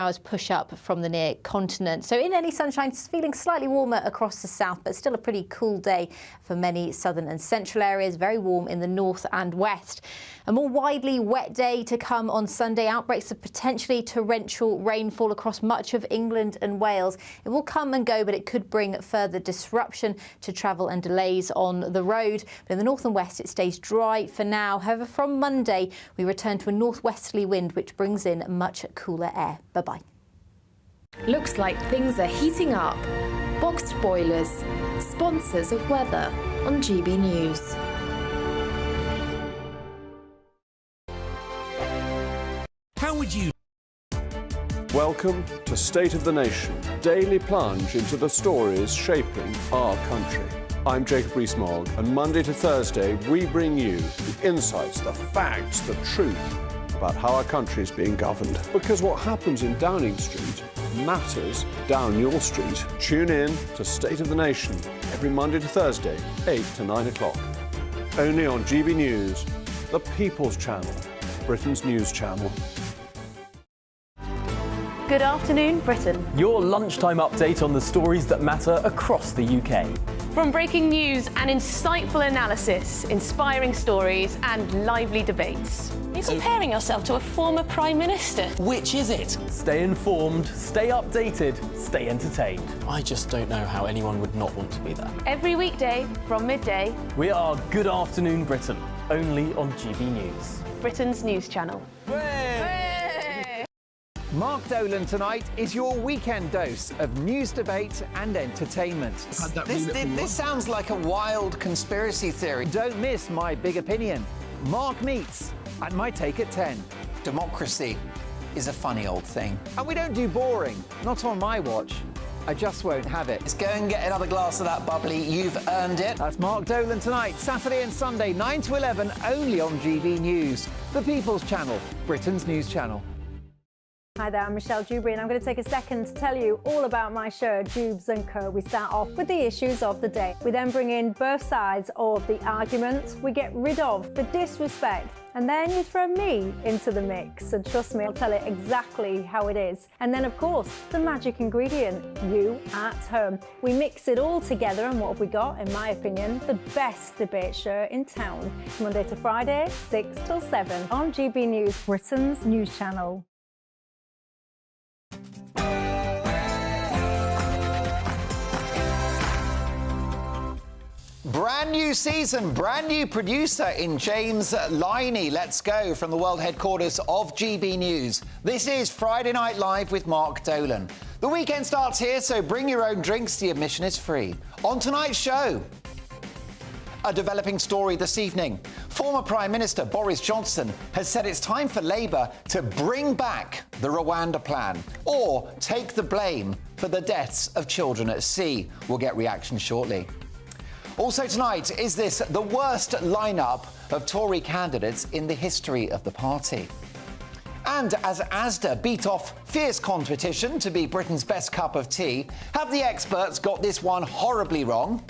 Hours push up from the near continent. So in any sunshine, it's feeling slightly warmer across the south, but still a pretty cool day for many southern and central areas. Very warm in the north and west. A more widely wet day to come on Sunday. Outbreaks of potentially torrential rainfall across much of England and Wales. It will come and go, but it could bring further disruption to travel and delays on the road. But in the north and west, it stays dry for now. However, from Monday, we return to a northwesterly wind, which brings in much cooler air. Bye-bye. Looks like things are heating up. Boxed boilers, sponsors of weather on GB News. How would you... Welcome to State of the Nation, daily plunge into the stories shaping our country. I'm Jacob Rees-Mogg, and Monday to Thursday we bring you the insights, the facts, the truth about how our country is being governed. Because what happens in Downing Street matters down your street. Tune in to State of the Nation every Monday to Thursday, 8 to 9 o'clock. Only on GB News, the People's Channel, Britain's news channel. Good afternoon, Britain. Your lunchtime update on the stories that matter across the UK. From breaking news and insightful analysis, inspiring stories and lively debates. You're comparing yourself to a former Prime Minister. Which is it? Stay informed, stay updated, stay entertained. I just don't know how anyone would not want to be there. Every weekday from midday. We are Good Afternoon Britain, only on GB News. Britain's news channel. Mark Dolan tonight is your weekend dose of news, debate and entertainment. This sounds like a wild conspiracy theory. Don't miss my big opinion. Mark meets and my take at 10. Democracy is a funny old thing. And we don't do boring, not on my watch. I just won't have it. Let's go and get another glass of that bubbly. You've earned it. That's Mark Dolan tonight, Saturday and Sunday, 9 to 11, only on GB News, the People's Channel, Britain's news channel. Hi there, I'm Michelle Dewberry and I'm going to take a second to tell you all about my show, Dubes & Co. We start off with the issues of the day. We then bring in both sides of the arguments. We get rid of the disrespect. And then you throw me into the mix. And trust me, I'll tell it exactly how it is. And then, of course, the magic ingredient, you at home. We mix it all together and what have we got, in my opinion, the best debate show in town. Monday to Friday, 6 till 7 on GB News, Britain's news channel. Brand new season, brand new producer in James Liney. Let's go from the world headquarters of GB News. This is Friday Night Live with Mark Dolan. The weekend starts here, so bring your own drinks. The admission is free. On tonight's show, a developing story this evening. Former Prime Minister Boris Johnson has said it's time for Labour to bring back the Rwanda plan or take the blame for the deaths of children at sea. We'll get reaction shortly. Also tonight, is this the worst lineup of Tory candidates in the history of the party? And as Asda beat off fierce competition to be Britain's best cup of tea, have the experts got this one horribly wrong?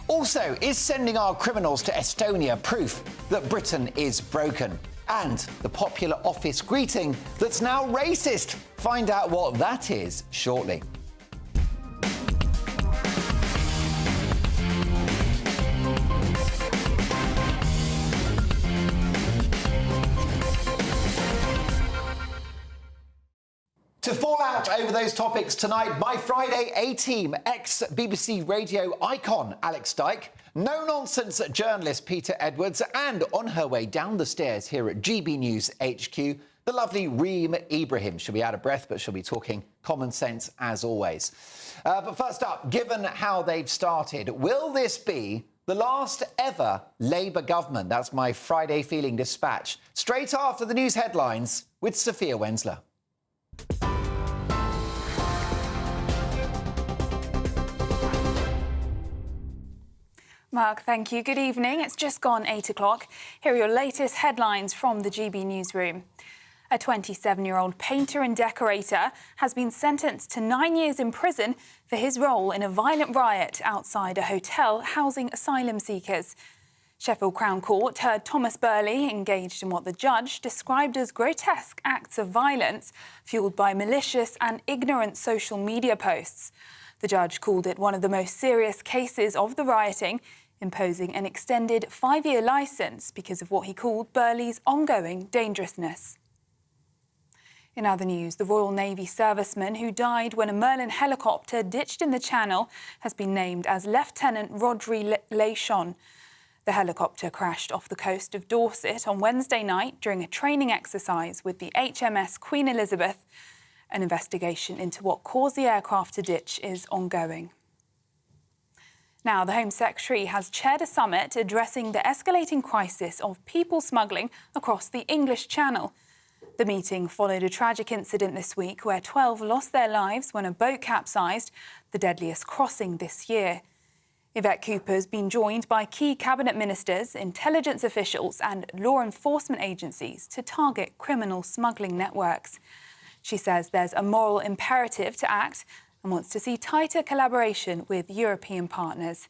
Also, is sending our criminals to Estonia proof that Britain is broken? And the popular office greeting that's now racist. Find out what that is shortly. To fall out over those topics tonight, my Friday A-team, ex-BBC radio icon Alex Dyke, no-nonsense journalist Peter Edwards, and on her way down the stairs here at GB News HQ, the lovely Reem Ibrahim. She'll be out of breath, but she'll be talking common sense as always. But first up, given how they've started, will this be the last ever Labour government? That's my Friday Feeling dispatch. Straight after the news headlines with Sophia Wensler. Mark, thank you. Good evening. It's just gone 8 o'clock. Here are your latest headlines from the GB newsroom. A 27-year-old painter and decorator has been sentenced to 9 years in prison for his role in a violent riot outside a hotel housing asylum seekers. Sheffield Crown Court heard Thomas Burley engaged in what the judge described as grotesque acts of violence fuelled by malicious and ignorant social media posts. The judge called it one of the most serious cases of the rioting, imposing an extended 5-year licence because of what he called Burley's ongoing dangerousness. In other news, the Royal Navy serviceman who died when a Merlin helicopter ditched in the Channel has been named as Lieutenant Rodri Lechon. The helicopter crashed off the coast of Dorset on Wednesday night during a training exercise with the HMS Queen Elizabeth. An investigation into what caused the aircraft to ditch is ongoing. Now, the Home Secretary has chaired a summit addressing the escalating crisis of people smuggling across the English Channel. The meeting followed a tragic incident this week where 12 lost their lives when a boat capsized, the deadliest crossing this year. Yvette Cooper's been joined by key cabinet ministers, intelligence officials and law enforcement agencies to target criminal smuggling networks. She says there's a moral imperative to act and wants to see tighter collaboration with European partners.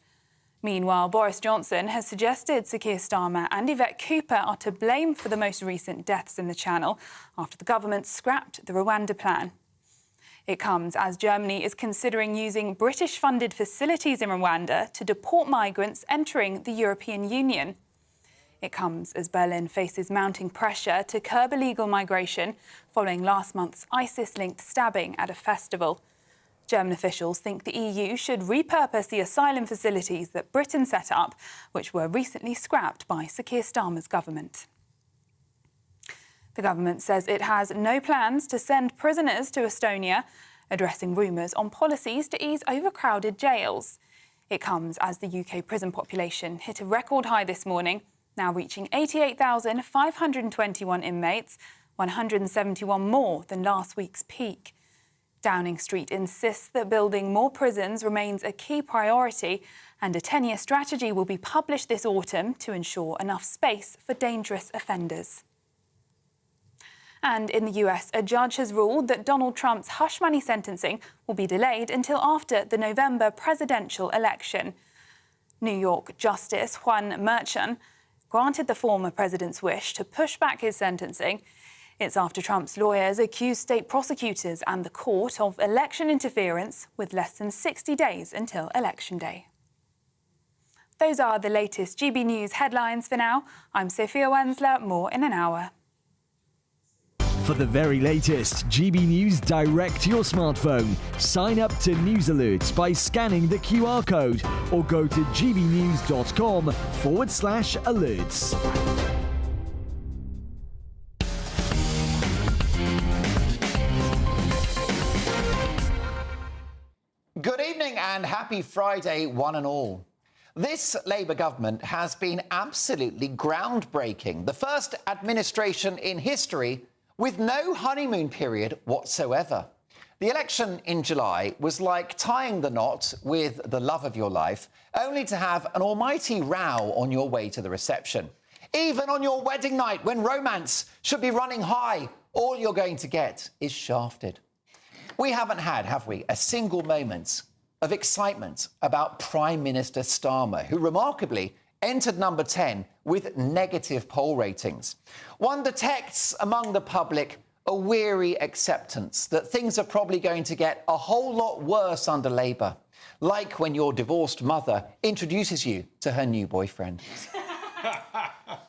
Meanwhile, Boris Johnson has suggested Sir Keir Starmer and Yvette Cooper are to blame for the most recent deaths in the Channel after the government scrapped the Rwanda plan. It comes as Germany is considering using British-funded facilities in Rwanda to deport migrants entering the European Union. It comes as Berlin faces mounting pressure to curb illegal migration following last month's ISIS-linked stabbing at a festival. German officials think the EU should repurpose the asylum facilities that Britain set up, which were recently scrapped by Sir Keir Starmer's government. The government says it has no plans to send prisoners to Estonia, addressing rumours on policies to ease overcrowded jails. It comes as the UK prison population hit a record high this morning, now reaching 88,521 inmates, 171 more than last week's peak. Downing Street insists that building more prisons remains a key priority, and a 10-year strategy will be published this autumn to ensure enough space for dangerous offenders. And in the US, a judge has ruled that Donald Trump's hush money sentencing will be delayed until after the November presidential election. New York Justice Juan Merchan granted the former president's wish to push back his sentencing. It's after Trump's lawyers accused state prosecutors and the court of election interference with less than 60 days until Election Day. Those are the latest GB News headlines for now. I'm Sophia Wensler, more in an hour. For the very latest GB News direct to your smartphone, sign up to News Alerts by scanning the QR code or go to gbnews.com/alerts. Good evening and happy Friday, one and all. This Labour government has been absolutely groundbreaking. The first administration in history with no honeymoon period whatsoever. The election in July was like tying the knot with the love of your life, only to have an almighty row on your way to the reception. Even on your wedding night, when romance should be running high, all you're going to get is shafted. We haven't had, have we, a single moment of excitement about Prime Minister Starmer, who remarkably entered number 10 with negative poll ratings. One detects among the public a weary acceptance that things are probably going to get a whole lot worse under Labour, like when your divorced mother introduces you to her new boyfriend.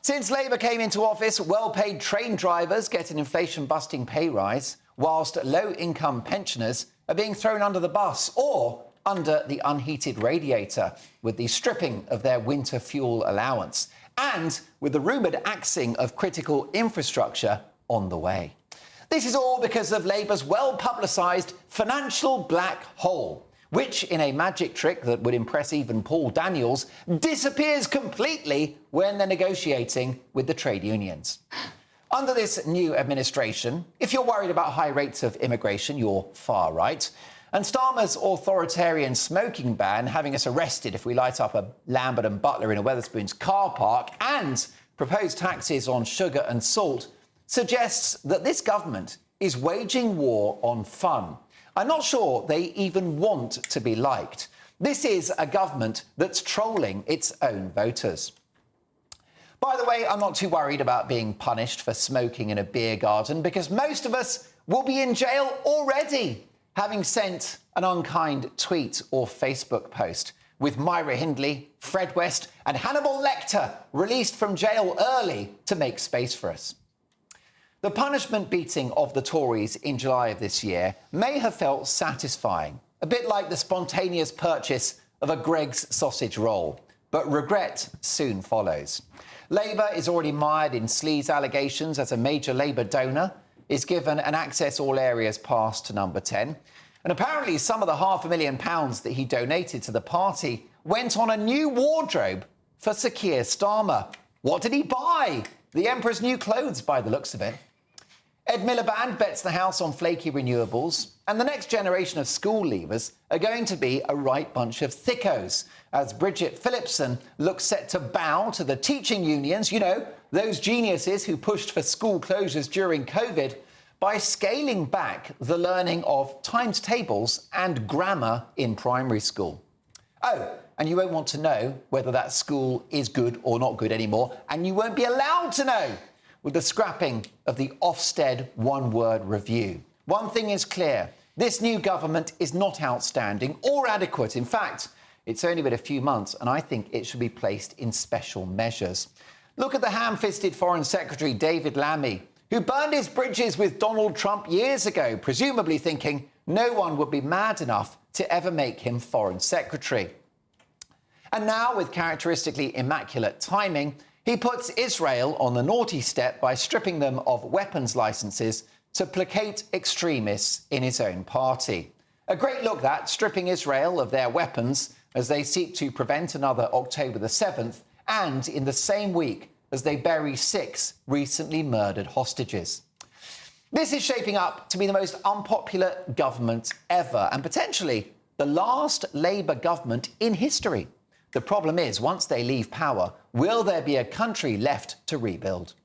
Since Labour came into office, well-paid train drivers get an inflation-busting pay rise, whilst low-income pensioners are being thrown under the bus or under the unheated radiator with the stripping of their winter fuel allowance, and with the rumoured axing of critical infrastructure on the way. This is all because of Labour's well-publicised financial black hole, which, in a magic trick that would impress even Paul Daniels, disappears completely when they're negotiating with the trade unions. Under this new administration, if you're worried about high rates of immigration, you're far right. And Starmer's authoritarian smoking ban, having us arrested if we light up a Lambert and Butler in a Wetherspoons car park, and proposed taxes on sugar and salt, suggests that this government is waging war on fun. I'm not sure they even want to be liked. This is a government that's trolling its own voters. By the way, I'm not too worried about being punished for smoking in a beer garden because most of us will be in jail already, having sent an unkind tweet or Facebook post, with Myra Hindley, Fred West and Hannibal Lecter released from jail early to make space for us. The punishment beating of the Tories in July of this year may have felt satisfying, a bit like the spontaneous purchase of a Greggs sausage roll, but regret soon follows. Labour is already mired in sleaze allegations as a major Labour donor is given an Access All Areas pass to number 10. And apparently some of the £500,000 that he donated to the party went on a new wardrobe for Sir Keir Starmer. What did he buy? The Emperor's new clothes, by the looks of it. Ed Miliband bets the house on flaky renewables, and the next generation of school leavers are going to be a right bunch of thickos, as Bridget Phillipson looks set to bow to the teaching unions, you know, those geniuses who pushed for school closures during COVID, by scaling back the learning of times tables and grammar in primary school. Oh, and you won't want to know whether that school is good or not good anymore, and you won't be allowed to know with the scrapping of the Ofsted one-word review. One thing is clear, this new government is not outstanding or adequate. In fact, it's only been a few months, and I think it should be placed in special measures. Look at the ham-fisted Foreign Secretary David Lammy, who burned his bridges with Donald Trump years ago, presumably thinking no one would be mad enough to ever make him Foreign Secretary. And now, with characteristically immaculate timing, he puts Israel on the naughty step by stripping them of weapons licenses to placate extremists in his own party. A great look, that, stripping Israel of their weapons as they seek to prevent another October the 7th, and in the same week as they bury 6 recently murdered hostages. This is shaping up to be the most unpopular government ever, and potentially the last Labour government in history. The problem is, once they leave power, will there be a country left to rebuild?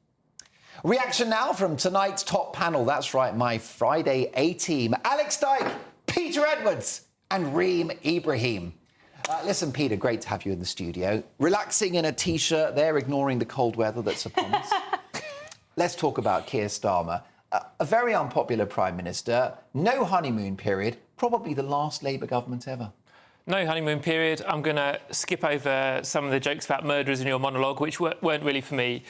Reaction now from tonight's top panel. That's right, my Friday A-team. Alex Dyke, Peter Edwards and Reem Ibrahim. Listen, Peter, great to have you in the studio. Relaxing in a T-shirt there, ignoring the cold weather that's upon us. Let's talk about Keir Starmer. A very unpopular Prime Minister, no honeymoon period, probably the last Labour government ever. No honeymoon period. I'm going to skip over some of the jokes about murderers in your monologue, which weren't really for me.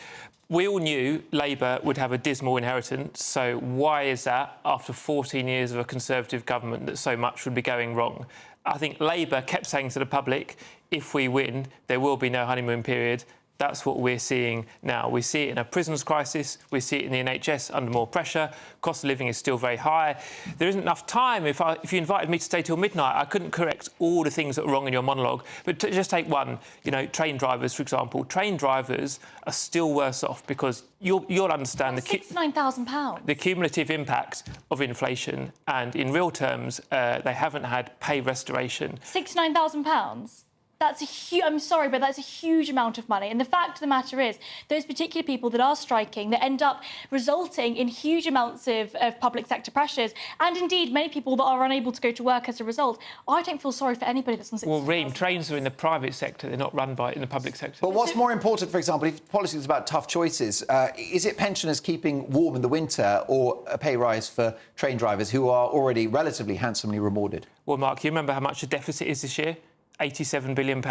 We all knew Labour would have a dismal inheritance, so why is that, after 14 years of a Conservative government, that so much would be going wrong? I think Labour kept saying to the public, if we win, there will be no honeymoon period. That's what we're seeing now. We see it in a prisons crisis. We see it in the NHS under more pressure. Cost of living is still very high. There isn't enough time. If you invited me to stay till midnight, I couldn't correct all the things that were wrong in your monologue. But to just take one, you know, train drivers, for example. Train drivers are still worse off because you'll understand £69,000. the cumulative impact of inflation. And in real terms, they haven't had pay restoration. £69,000? That's a huge... I'm sorry, but that's a huge amount of money. And the fact of the matter is, those particular people that are striking, that end up resulting in huge amounts of public sector pressures, and indeed many people that are unable to go to work as a result, I don't feel sorry for anybody that's on 60. Well, Reem, trains are in the private sector. They're not run in the public sector. But what's more important, for example, if policy is about tough choices, is it pensioners keeping warm in the winter or a pay rise for train drivers who are already relatively handsomely rewarded? Well, Mark, you remember how much the deficit is this year? £87 billion.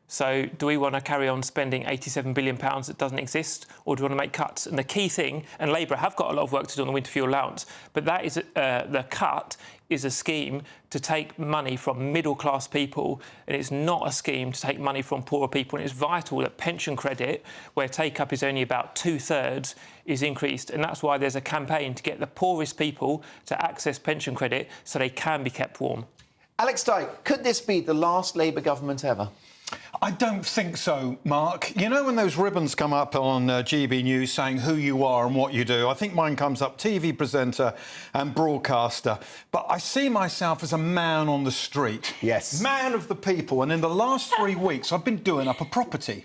So do we want to carry on spending £87 billion that doesn't exist, or do we want to make cuts? And the key thing, and Labour have got a lot of work to do on the winter fuel allowance, but that is the cut is a scheme to take money from middle-class people, and it's not a scheme to take money from poorer people. And it's vital that pension credit, where take-up is only about 2/3, is increased. And that's why there's a campaign to get the poorest people to access pension credit so they can be kept warm. Alex Dyke, could this be the last Labour government ever? I don't think so, Mark. You know when those ribbons come up on GB News saying who you are and what you do? I think mine comes up TV presenter and broadcaster. But I see myself as a man on the street. Yes. Man of the people. And in the last 3 weeks, I've been doing up a property.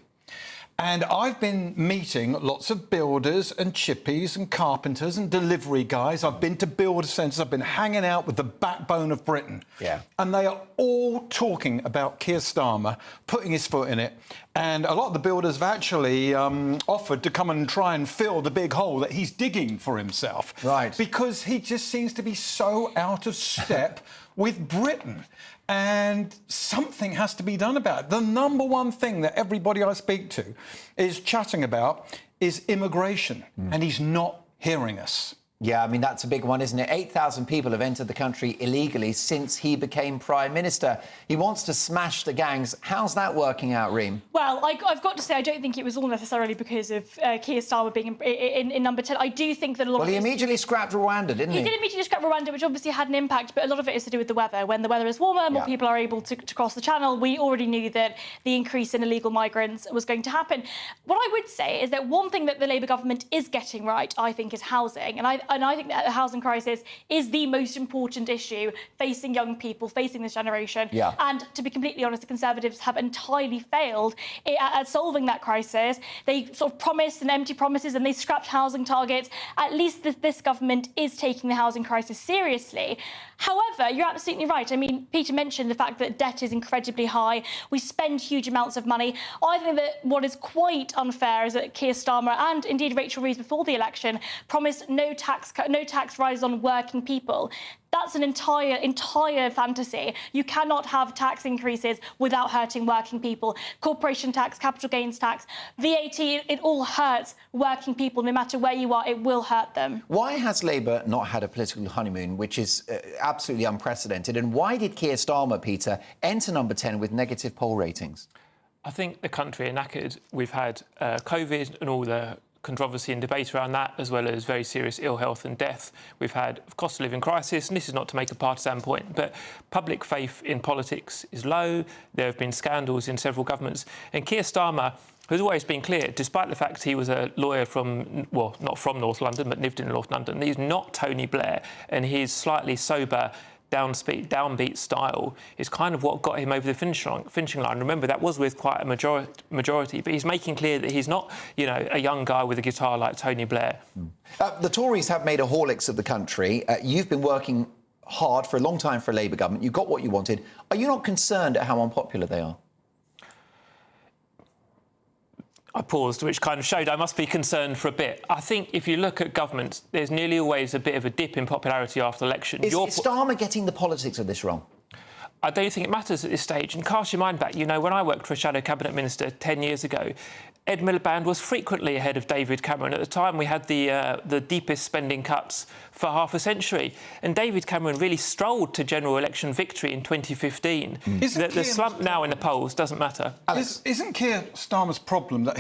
And I've been meeting lots of builders and chippies and carpenters and delivery guys. I've been to builder centres. I've been hanging out with the backbone of Britain. Yeah. And they are all talking about Keir Starmer putting his foot in it And a lot of the builders have actually offered to come and try and fill the big hole that he's digging for himself. Right. Because he just seems to be so out of step with Britain. And something has to be done about it. The number one thing that everybody I speak to is chatting about is immigration. And he's not hearing us. Yeah, I mean, that's a big one, isn't it? 8,000 people have entered the country illegally since he became Prime Minister. He wants to smash the gangs. How's that working out, Reem? Well, I've got to say, I don't think it was all necessarily because of Keir Starmer being in number 10. I do think that a lot of Well, he immediately scrapped Rwanda, didn't he? He did immediately scrap Rwanda, which obviously had an impact, but a lot of it is to do with the weather. When the weather is warmer, more people are able to cross the channel. We already knew that the increase in illegal migrants was going to happen. What I would say is that one thing that the Labour government is getting right, I think, is housing. And I think that the housing crisis is the most important issue facing young people, facing this generation. Yeah. And to be completely honest, the Conservatives have entirely failed at solving that crisis. They sort of promised and empty promises and they scrapped housing targets. At least this government is taking the housing crisis seriously. However, you're absolutely right. I mean, Peter mentioned the fact that debt is incredibly high. We spend huge amounts of money. I think that what is quite unfair is that Keir Starmer and indeed Rachel Reeves before the election promised no tax rise on working people. That's an entire fantasy. You cannot have tax increases without hurting working people. Corporation tax, capital gains tax, VAT, it all hurts working people. No matter where you are, it will hurt them. Why has Labour not had a political honeymoon, which is absolutely unprecedented? And why did Keir Starmer, Peter, enter number 10 with negative poll ratings? I think the country are knackered. We've had COVID and all the controversy and debate around that, as well as very serious ill health and death. We've had a cost of living crisis, and this is not to make a partisan point, but public faith in politics is low. There have been scandals in several governments. And Keir Starmer has always been clear, despite the fact he was a lawyer from, well, not from North London, but lived in North London, he's not Tony Blair, and his slightly sober, downbeat style is kind of what got him over the finishing line. Remember, that was with quite a majority, but he's making clear that he's not, you know, a young guy with a guitar like Tony Blair. The Tories have made a Horlicks of the country. You've been working hard for a long time for a Labour government. You got what you wanted. Are you not concerned at how unpopular they are? I paused, which kind of showed I must be concerned for a bit. I think if you look at governments, there's nearly always a bit of a dip in popularity after election. Is Starmer getting the politics of this wrong? I don't think it matters at this stage. And cast your mind back, you know, when I worked for a shadow cabinet minister 10 years ago, Ed Miliband was frequently ahead of David Cameron. At the time, we had the deepest spending cuts for half a century. And David Cameron really strolled to general election victory in 2015. The slump now in the polls doesn't matter. Isn't Keir Starmer's problem that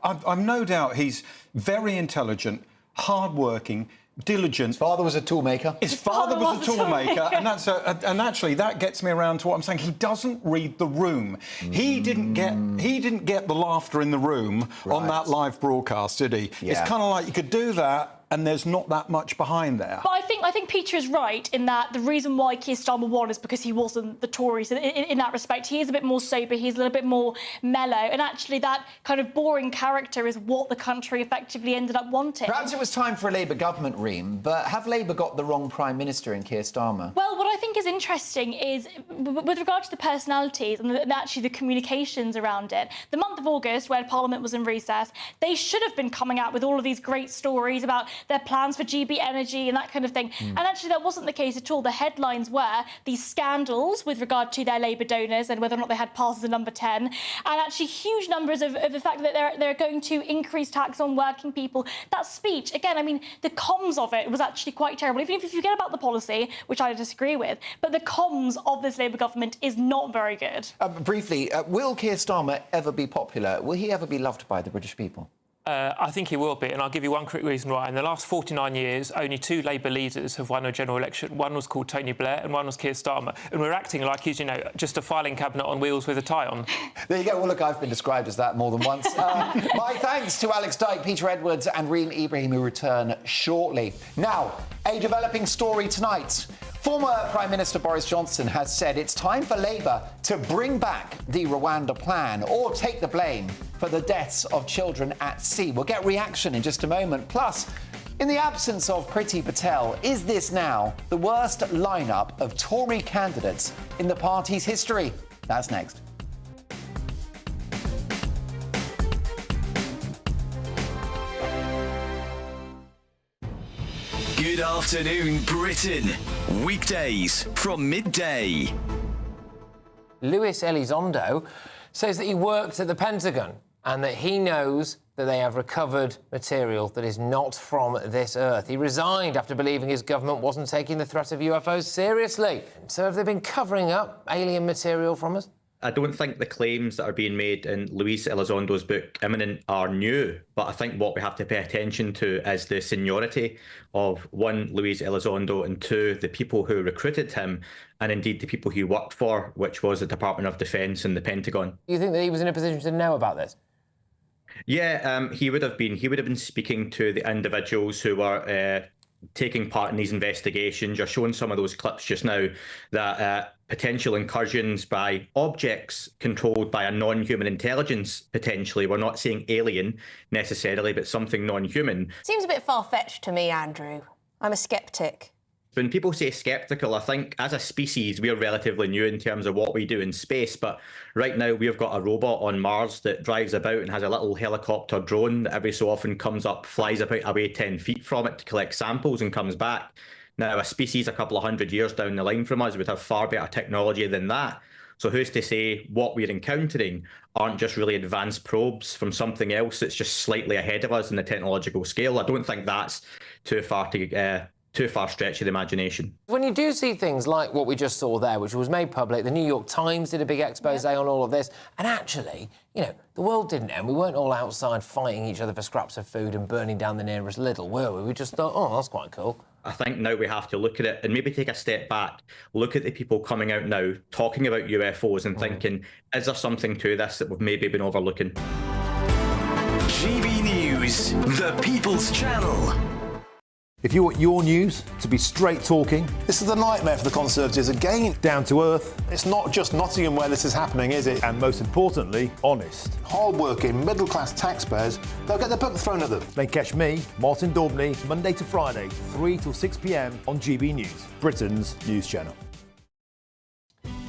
I've no doubt he's very intelligent, hard-working, diligent. His father was a toolmaker. His father was a toolmaker, and actually that gets me around to what I'm saying. He doesn't read the room. He didn't get the laughter in the room on that live broadcast, did he? Yeah. It's kind of like you could do that, and there's not that much behind there. But I think Peter is right in that the reason why Keir Starmer won is because he wasn't the Tory. So in that respect, he is a bit more sober, he's a little bit more mellow, and actually that kind of boring character is what the country effectively ended up wanting. Perhaps it was time for a Labour government, Reem, but have Labour got the wrong Prime Minister in Keir Starmer? Well, what I think is interesting is, with regard to the personalities and actually the communications around it, the month of August, where Parliament was in recess, they should have been coming out with all of these great stories about their plans for GB Energy and that kind of thing. And actually that wasn't the case at all. The headlines were these scandals with regard to their Labour donors and whether or not they had passes at number 10, and actually huge numbers of the fact that they're going to increase tax on working people. That speech, again, I mean, the comms of it was actually quite terrible. Even if you forget about the policy, which I disagree with, but the comms of this Labour government is not very good. Briefly, will Keir Starmer ever be popular? Will he ever be loved by the British people? I think he will be, and I'll give you one quick reason why. In the last 49 years, only 2 Labour leaders have won a general election. One was called Tony Blair and one was Keir Starmer. And we're acting like he's, you know, just a filing cabinet on wheels with a tie on. There you go. Well, look, I've been described as that more than once. My thanks to Alex Dyke, Peter Edwards and Reem Ibrahim, who return shortly. Now, a developing story tonight. Former Prime Minister Boris Johnson has said it's time for Labour to bring back the Rwanda plan or take the blame for the deaths of children at sea. We'll get reaction in just a moment. Plus, in the absence of Priti Patel, is this now the worst lineup of Tory candidates in the party's history? That's next. Good afternoon, Britain. Weekdays from midday. Luis Elizondo says that he worked at the Pentagon and that he knows that they have recovered material that is not from this Earth. He resigned after believing his government wasn't taking the threat of UFOs seriously. So have they been covering up alien material from us? I don't think the claims that are being made in Luis Elizondo's book, Imminent, are new. But I think what we have to pay attention to is the seniority of, one, Luis Elizondo, and two, the people who recruited him, and indeed the people he worked for, which was the Department of Defense and the Pentagon. Do you think that he was in a position to know about this? Yeah, he would have been. He would have been speaking to the individuals who were taking part in these investigations. You're showing some of those clips just now that potential incursions by objects controlled by a non-human intelligence, potentially. We're not saying alien necessarily, but something non-human. Seems a bit far-fetched to me, Andrew. I'm a sceptic. When people say sceptical, I think as a species, we're relatively new in terms of what we do in space. But right now, we've got a robot on Mars that drives about and has a little helicopter drone that every so often comes up, flies about away 10 feet from it to collect samples and comes back. Now, a species a couple of hundred years down the line from us would have far better technology than that. So who's to say what we're encountering aren't just really advanced probes from something else that's just slightly ahead of us in the technological scale? I don't think that's too far stretch of the imagination. When you do see things like what we just saw there, which was made public, the New York Times did a big expose on all of this, and actually, you know, the world didn't end. We weren't all outside fighting each other for scraps of food and burning down the nearest Lidl, were we? We just thought, oh, that's quite cool. I think now we have to look at it and maybe take a step back, look at the people coming out now, talking about UFOs and thinking, is there something to this that we've maybe been overlooking? GB News, the People's Channel. If you want your news to be straight talking... This is a nightmare for the Conservatives again. Down to earth. It's not just Nottingham where this is happening, is it? And most importantly, honest. Hard-working, middle-class taxpayers, they'll get their book thrown at them. Then catch me, Martin Daubney, Monday to Friday, 3 till 6 p.m. on GB News, Britain's news channel.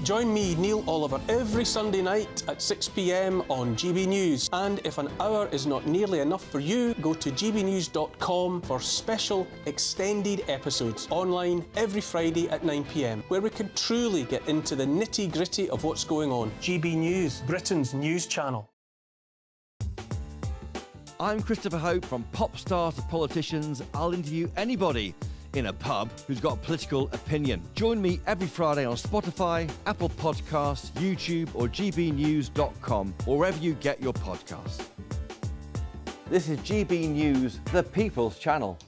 Join me, Neil Oliver, every Sunday night at 6 p.m. on GB News. And if an hour is not nearly enough for you, go to gbnews.com for special extended episodes online every Friday at 9 p.m, where we can truly get into the nitty-gritty of what's going on. GB News, Britain's news channel. I'm Christopher Hope. From pop stars to politicians, I'll interview anybody in a pub who's got a political opinion. Join me every Friday on Spotify, Apple Podcasts, YouTube or gbnews.com, or wherever you get your podcasts. This is GB News, the People's Channel.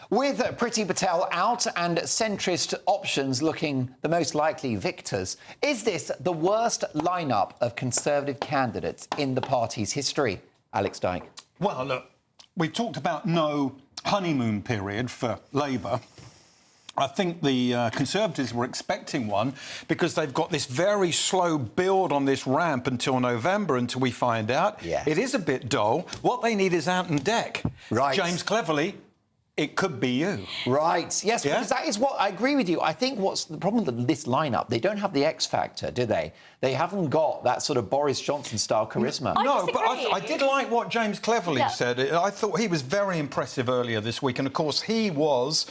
With Priti Patel out and centrist options looking the most likely victors, is this the worst lineup of Conservative candidates in the party's history? Alex Dyke. Well, look, we've talked about no honeymoon period for Labour. I think the Conservatives were expecting one because they've got this very slow build on this ramp until November, until we find out. Yeah. It is a bit dull. What they need is out on deck. Right. James Cleverly. It could be you. Right, yes, Yeah? because that is what I agree with you. I think what's the problem with this lineup, they don't have the X factor, do they? They haven't got that sort of Boris Johnson-style charisma. No, but I did like what James Cleverly said. I thought he was very impressive earlier this week. And, of course, he was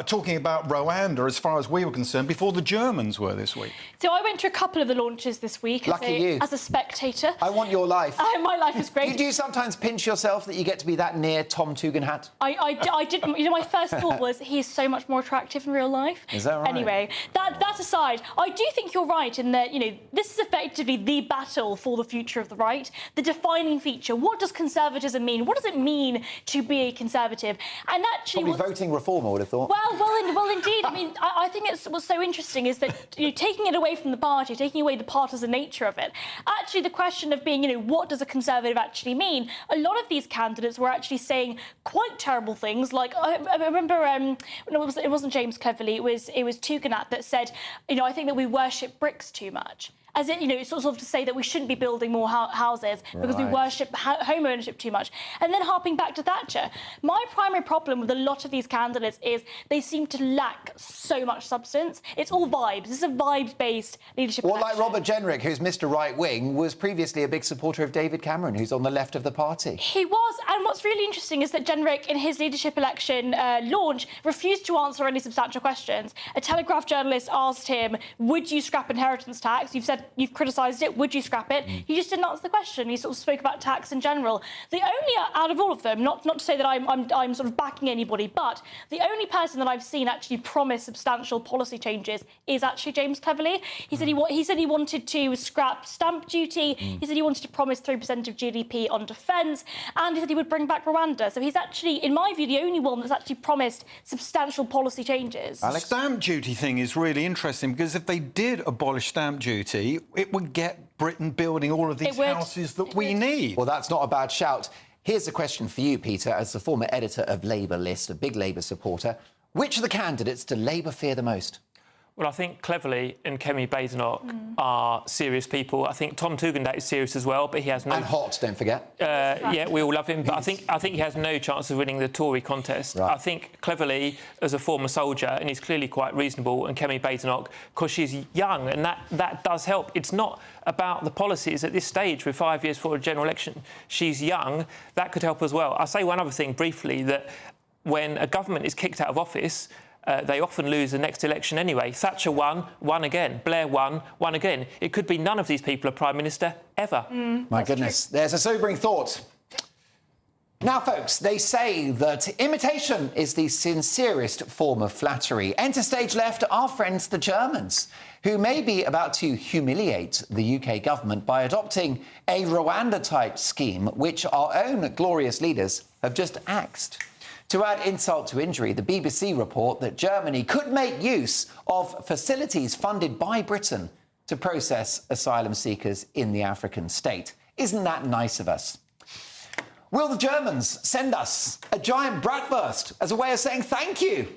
talking about Rwanda, as far as we were concerned, before the Germans were this week. So I went to a couple of the launches this week as a spectator. I want your life. My life is great. Do you sometimes pinch yourself that you get to be that near Tom Tugendhat? I didn't. You know, my first thought was he is so much more attractive in real life. Is that right? Anyway, that aside, I do think you're right in that, you know, this is effectively the battle for the future of the right, the defining feature. What does conservatism mean? What does it mean to be a conservative? And actually, probably voting reform, I would have thought. Well, indeed. I mean, I think what's so interesting is that, you know, taking it away from the party, taking away the partisan nature of it, actually the question of being, you know, what does a conservative actually mean? A lot of these candidates were actually saying quite terrible things. Like I remember, it wasn't James Cleverly, it was Tugendhat that said, you know, I think that we worship bricks too much. as it, you know, sort of to say that we shouldn't be building more houses because we worship home ownership too much. And then harping back to Thatcher, my primary problem with a lot of these candidates is they seem to lack so much substance. It's all vibes. This is a vibes-based leadership election. Like Robert Jenrick, who's Mr. Right Wing, was previously a big supporter of David Cameron, who's on the left of the party. He was, and what's really interesting is that Jenrick, in his leadership election launch, refused to answer any substantial questions. A Telegraph journalist asked him, would you scrap inheritance tax? You've said you've criticised it. Would you scrap it? He just didn't answer the question. He sort of spoke about tax in general. The only, out of all of them, not to say that I'm sort of backing anybody, but the only person that I've seen actually promise substantial policy changes is actually James Cleverly. He said he wanted to scrap stamp duty. He said he wanted to promise 3% of GDP on defence, and he said he would bring back Rwanda. So he's actually, in my view, the only one that's actually promised substantial policy changes. The stamp duty thing is really interesting because if they did abolish stamp duty, it would get Britain building all of these houses that we need. Well, that's not a bad shout. Here's a question for you, Peter, as the former editor of Labour List, a big Labour supporter. Which of the candidates do Labour fear the most? Well, I think Cleverly and Kemi Badenoch are serious people. I think Tom Tugendhat is serious as well, but he has no... And hot, don't forget. Yeah, we all love him, but I think he has no chance of winning the Tory contest. Right. I think Cleverly, as a former soldier, and he's clearly quite reasonable, and Kemi Badenoch, because she's young, and that does help. It's not about the policies at this stage. We're 5 years for a general election. She's young. That could help as well. I'll say one other thing briefly, that when a government is kicked out of office, they often lose the next election anyway. Thatcher won again. Blair won again. It could be none of these people are Prime Minister ever. My goodness, there's a sobering thought. Now, folks, they say that imitation is the sincerest form of flattery. Enter stage left our friends the Germans, who may be about to humiliate the UK government by adopting a Rwanda-type scheme, which our own glorious leaders have just axed. To add insult to injury, the BBC report that Germany could make use of facilities funded by Britain to process asylum seekers in the African state. Isn't that nice of us? Will the Germans send us a giant bratwurst as a way of saying thank you?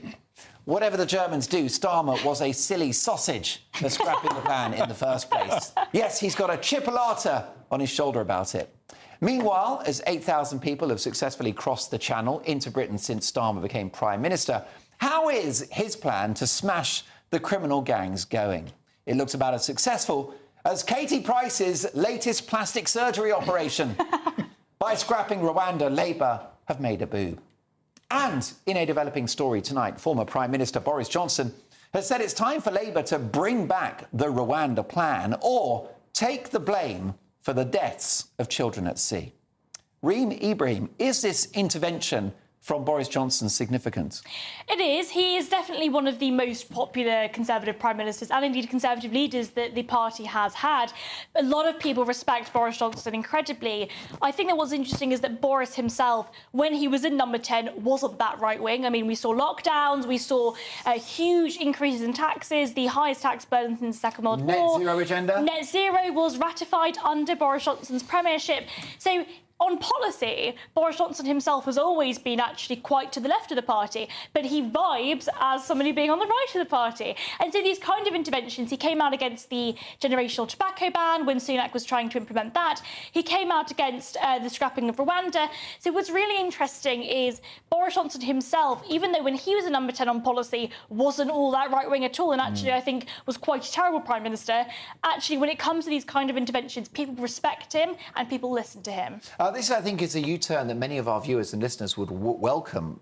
Whatever the Germans do, Starmer was a silly sausage for scrapping the plan in the first place. Yes, he's got a chipolata on his shoulder about it. Meanwhile, as 8,000 people have successfully crossed the Channel into Britain since Starmer became Prime Minister, how is his plan to smash the criminal gangs going? It looks about as successful as Katie Price's latest plastic surgery operation. By scrapping Rwanda, Labour have made a boob. And in a developing story tonight, former Prime Minister Boris Johnson has said it's time for Labour to bring back the Rwanda plan or take the blame for the deaths of children at sea. Reem Ibrahim, is this intervention from Boris Johnson significant? It is. He is definitely one of the most popular Conservative Prime Ministers and indeed Conservative leaders that the party has had. A lot of people respect Boris Johnson incredibly. I think that what's interesting is that Boris himself, when he was in number 10, wasn't that right-wing. I mean, we saw lockdowns, we saw huge increases in taxes, the highest tax burden since the Second World War. Net zero agenda? Net zero was ratified under Boris Johnson's premiership. So on policy, Boris Johnson himself has always been actually quite to the left of the party, but he vibes as somebody being on the right of the party. And so these kind of interventions, he came out against the generational tobacco ban when Sunak was trying to implement that. He came out against the scrapping of Rwanda. So what's really interesting is Boris Johnson himself, even though when he was a number 10 on policy, wasn't all that right-wing at all, and actually I think was quite a terrible Prime Minister, actually when it comes to these kind of interventions, people respect him and people listen to him. This, I think, is a U-turn that many of our viewers and listeners would welcome,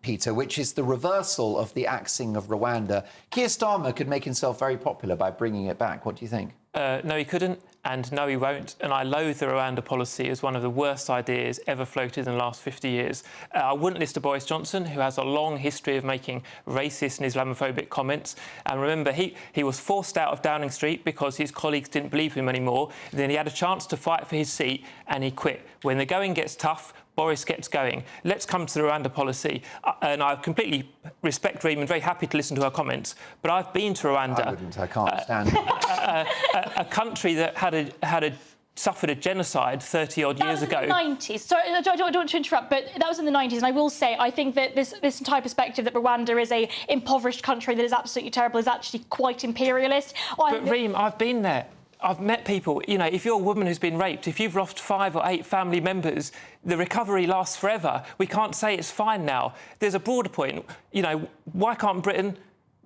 Peter, which is the reversal of the axing of Rwanda. Keir Starmer could make himself very popular by bringing it back. What do you think? No, he couldn't, and no, he won't. And I loathe the Rwanda policy as one of the worst ideas ever floated in the last 50 years. I wouldn't list to Boris Johnson, who has a long history of making racist and Islamophobic comments. And remember, he was forced out of Downing Street because his colleagues didn't believe him anymore. Then he had a chance to fight for his seat, and he quit. When the going gets tough, Boris gets going. Let's come to the Rwanda policy. And I completely respect Reem and very happy to listen to her comments. But I've been to Rwanda. I wouldn't. I can't stand it. A country that suffered a genocide 30-odd years ago. That was in the 90s. Sorry, I don't want to interrupt, but that was in the 90s. And I will say, I think that this entire perspective that Rwanda is a impoverished country that is absolutely terrible is actually quite imperialist. But Reem, I've been there. I've met people, you know, if you're a woman who's been raped, if you've lost 5 or 8 family members, the recovery lasts forever. We can't say it's fine now. There's a broader point. You know, why can't Britain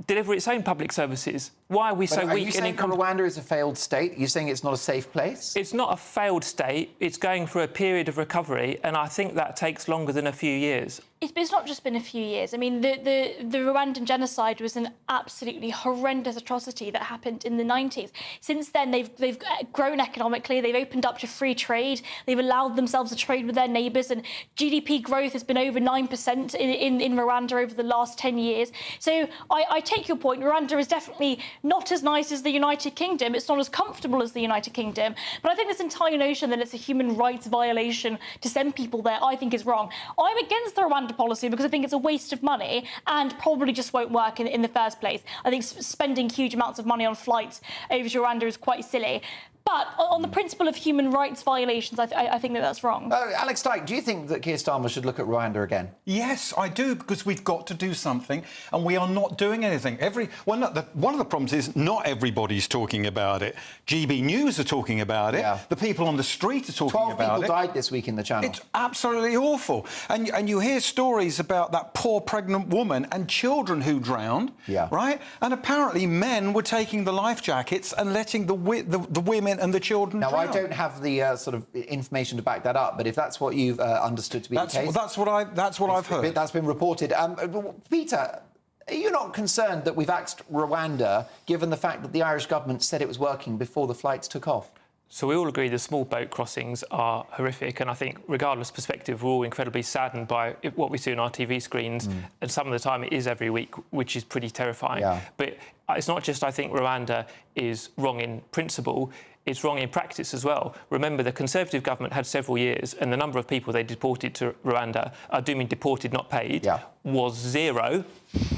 deliver its own public services? Why are we so weak? Are you saying that Rwanda is a failed state? Are you saying it's not a safe place? It's not a failed state. It's going through a period of recovery, and I think that takes longer than a few years. It's not just been a few years. I mean, the Rwandan genocide was an absolutely horrendous atrocity that happened in the 90s. Since then, they've grown economically. They've opened up to free trade. They've allowed themselves to trade with their neighbours, and GDP growth has been over 9% in Rwanda over the last 10 years. So I take your point. Rwanda is definitely not as nice as the United Kingdom. It's not as comfortable as the United Kingdom. But I think this entire notion that it's a human rights violation to send people there, I think is wrong. I'm against the Rwanda policy because I think it's a waste of money and probably just won't work in the first place. I think spending huge amounts of money on flights over to Rwanda is quite silly. But on the principle of human rights violations, I think that that's wrong. Alex Dyke, do you think that Keir Starmer should look at Rwanda again? Yes, I do, because we've got to do something, and we are not doing anything. One of the problems is not everybody's talking about it. GB News are talking about it. Yeah. The people on the street are talking about it. 12 people died this week in the Channel. It's absolutely awful. And you hear stories about that poor pregnant woman and children who drowned, right? And apparently men were taking the life jackets and letting the women and the children drown. I don't have the sort of information to back that up, but if that's what you've understood to be the case... That's what I've heard. That's been reported. Peter, are you not concerned that we've axed Rwanda, given the fact that the Irish government said it was working before the flights took off? So we all agree the small boat crossings are horrific, and I think, regardless of perspective, we're all incredibly saddened by what we see on our TV screens, and some of the time it is every week, which is pretty terrifying. Yeah. But it's not just, I think, Rwanda is wrong in principle, it's wrong in practice as well. Remember, the Conservative government had several years, and the number of people they deported to Rwanda, I do mean deported, not paid, was 0.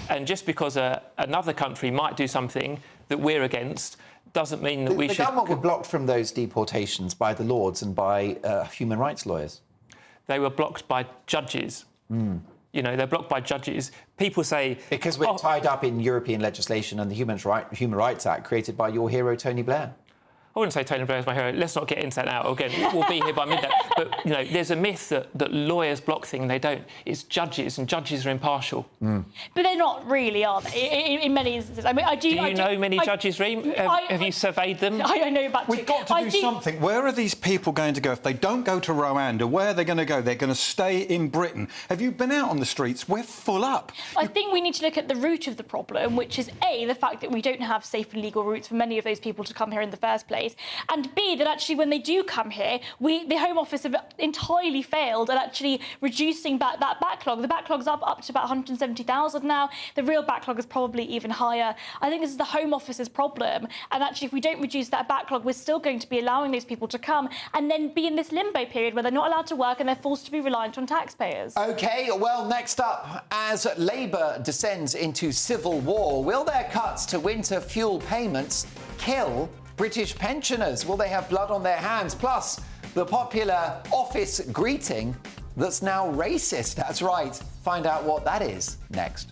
And just because another country might do something that we're against doesn't mean that we should... The government were blocked from those deportations by the Lords and by human rights lawyers. They were blocked by judges. You know, they're blocked by judges. People say... Because we're tied up in European legislation and the Human Rights Act created by your hero, Tony Blair. I wouldn't say Tony Blair's my hero. Let's not get into that now. Again, we'll be here by midnight. But, you know, there's a myth that lawyers block things. They don't. It's judges, and judges are impartial. But they're not really, are they? In many instances. I mean, do you know many judges, Reem? Have you surveyed them? I know about We've got to do something. Where are these people going to go? If they don't go to Rwanda, where are they going to go? They're going to stay in Britain. Have you been out on the streets? We're full up. I think we need to look at the root of the problem, which is, A, the fact that we don't have safe and legal routes for many of those people to come here in the first place, and B, that actually when they do come here, the Home Office have entirely failed at actually reducing that backlog. The backlog's up to about 170,000 now. The real backlog is probably even higher. I think this is the Home Office's problem, and actually if we don't reduce that backlog, we're still going to be allowing those people to come and then be in this limbo period where they're not allowed to work and they're forced to be reliant on taxpayers. OK, well, next up, as Labour descends into civil war, will their cuts to winter fuel payments kill British pensioners? Will they have blood on their hands? Plus, the popular office greeting that's now racist. That's right. Find out what that is next.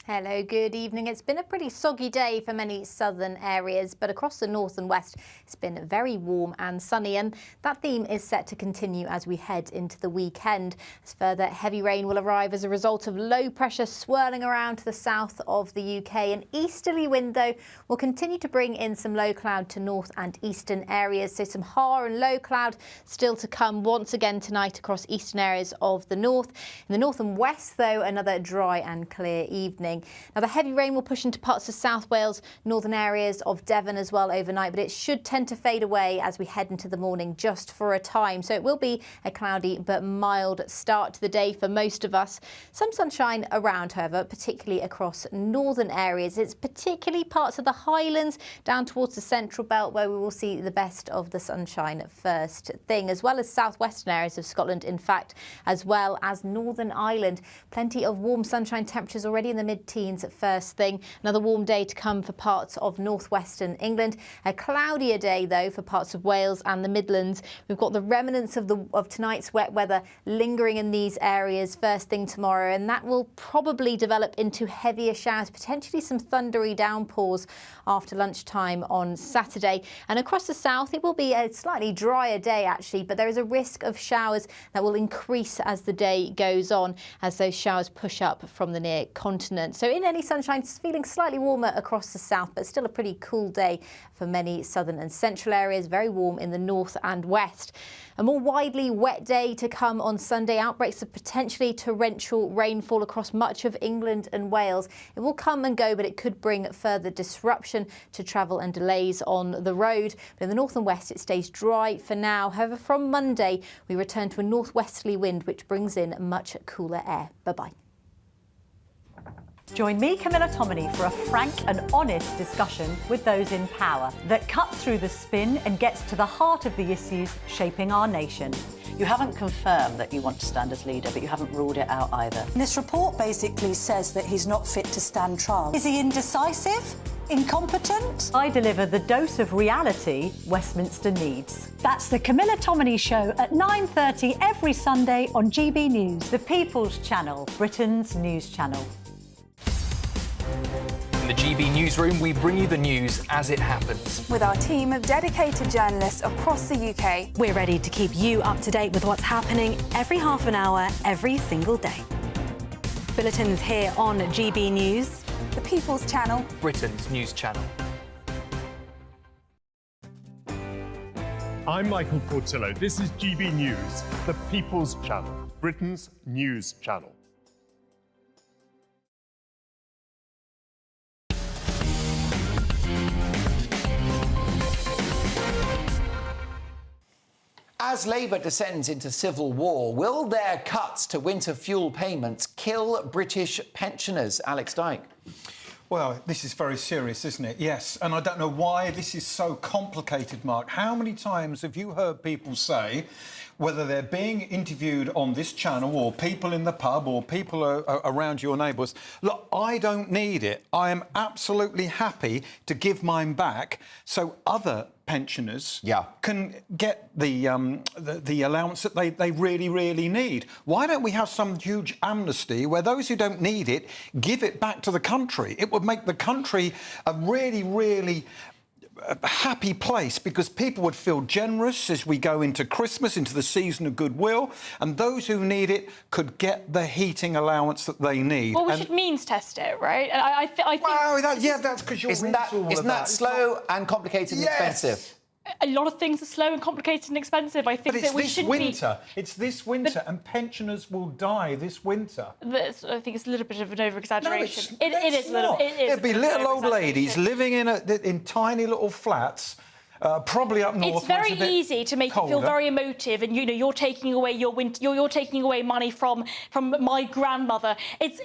Hello, good evening. It's been a pretty soggy day for many southern areas, but across the north and west, it's been very warm and sunny, and that theme is set to continue as we head into the weekend, as further heavy rain will arrive as a result of low pressure swirling around to the south of the UK. An easterly wind, though, will continue to bring in some low cloud to north and eastern areas, so some high and low cloud still to come once again tonight across eastern areas of the north. In the north and west, though, another dry and clear evening. Now, the heavy rain will push into parts of South Wales, northern areas of Devon as well overnight, but it should tend to fade away as we head into the morning just for a time. So it will be a cloudy but mild start to the day for most of us. Some sunshine around, however, particularly across northern areas. It's particularly parts of the Highlands down towards the central belt where we will see the best of the sunshine first thing, as well as southwestern areas of Scotland, in fact, as well as Northern Ireland. Plenty of warm sunshine temperatures already in the mid teens at first thing. Another warm day to come for parts of northwestern England. A cloudier day, though, for parts of Wales and the Midlands. We've got the remnants of tonight's wet weather lingering in these areas first thing tomorrow, and that will probably develop into heavier showers, potentially some thundery downpours after lunchtime on Saturday. And across the south, it will be a slightly drier day, actually, but there is a risk of showers that will increase as the day goes on, as those showers push up from the near continent. So in any sunshine, it's feeling slightly warmer across the south, but still a pretty cool day for many southern and central areas, very warm in the north and west. A more widely wet day to come on Sunday. Outbreaks of potentially torrential rainfall across much of England and Wales. It will come and go, but it could bring further disruption to travel and delays on the road. But in the north and west, it stays dry for now. However, from Monday, we return to a northwesterly wind, which brings in much cooler air. Bye-bye. Join me, Camilla Tominey, for a frank and honest discussion with those in power that cuts through the spin and gets to the heart of the issues shaping our nation. You haven't confirmed that you want to stand as leader, but you haven't ruled it out either. This report basically says that he's not fit to stand trial. Is he indecisive? Incompetent? I deliver the dose of reality Westminster needs. That's the Camilla Tominey Show at 9:30 every Sunday on GB News, the People's Channel, Britain's news channel. In the GB Newsroom, we bring you the news as it happens. With our team of dedicated journalists across the UK. We're ready to keep you up to date with what's happening every half an hour, every single day. Bulletins here on GB News, the People's Channel, Britain's news channel. I'm Michael Portillo. This is GB News, the People's Channel, Britain's news channel. As Labour descends into civil war, will their cuts to winter fuel payments kill British pensioners? Alex Dyke. Well, this is very serious, isn't it? Yes, and I don't know why this is so complicated, Mark. How many times have you heard people say, whether they're being interviewed on this channel or people in the pub or people around your neighbours, look, I don't need it. I am absolutely happy to give mine back so other pensioners can get the allowance that they really, really need. Why don't we have some huge amnesty where those who don't need it give it back to the country? It would make the country a really, really happy place, because people would feel generous as we go into Christmas, into the season of goodwill, and those who need it could get the heating allowance that they need. Well, we should means test it, right? And I think... Well, that's because you're Isn't that slow and complicated and expensive? A lot of things are slow and complicated and expensive. I think that we shouldn't be... It's this winter, and pensioners will die this winter. I think it's a little bit of an over-exaggeration. No, it is a little... It is There'd be little old ladies living in tiny little flats, probably up north. It's very easy to make it feel very emotive, and you're taking away your winter. You're taking away money from my grandmother. In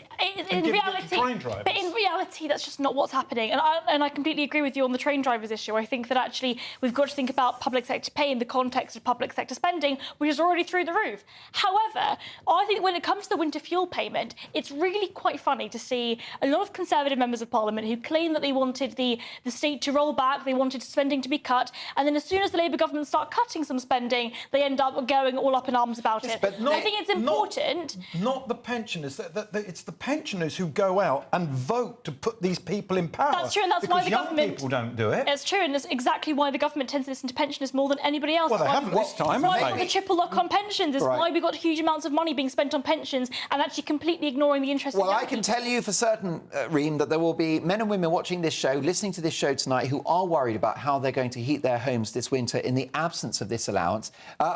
reality, that's just not what's happening. And I completely agree with you on the train drivers issue. I think that actually we've got to think about public sector pay in the context of public sector spending, which is already through the roof. However, I think when it comes to the winter fuel payment, it's really quite funny to see a lot of Conservative members of Parliament who claim that they wanted the state to roll back, they wanted spending to be cut, and then as soon as the Labour government start cutting some spending, they end up going all up in arms about it. But I think it's important. Not the pensioners. It's the pensioners who go out and vote to put these people in power. That's true, and that's why the government... young people don't do it. It's true, and that's exactly why the government tends to listen to pensioners more than anybody else. Well, they haven't this time, That's why have we've they? got the triple lock on pensions. It's why we've got huge amounts of money being spent on pensions and actually completely ignoring the interests of young Well, I can tell you for certain, Reem, that there will be men and women watching this show, listening to this show tonight, who are worried about how they're going to heat their homes this winter in the absence of this allowance.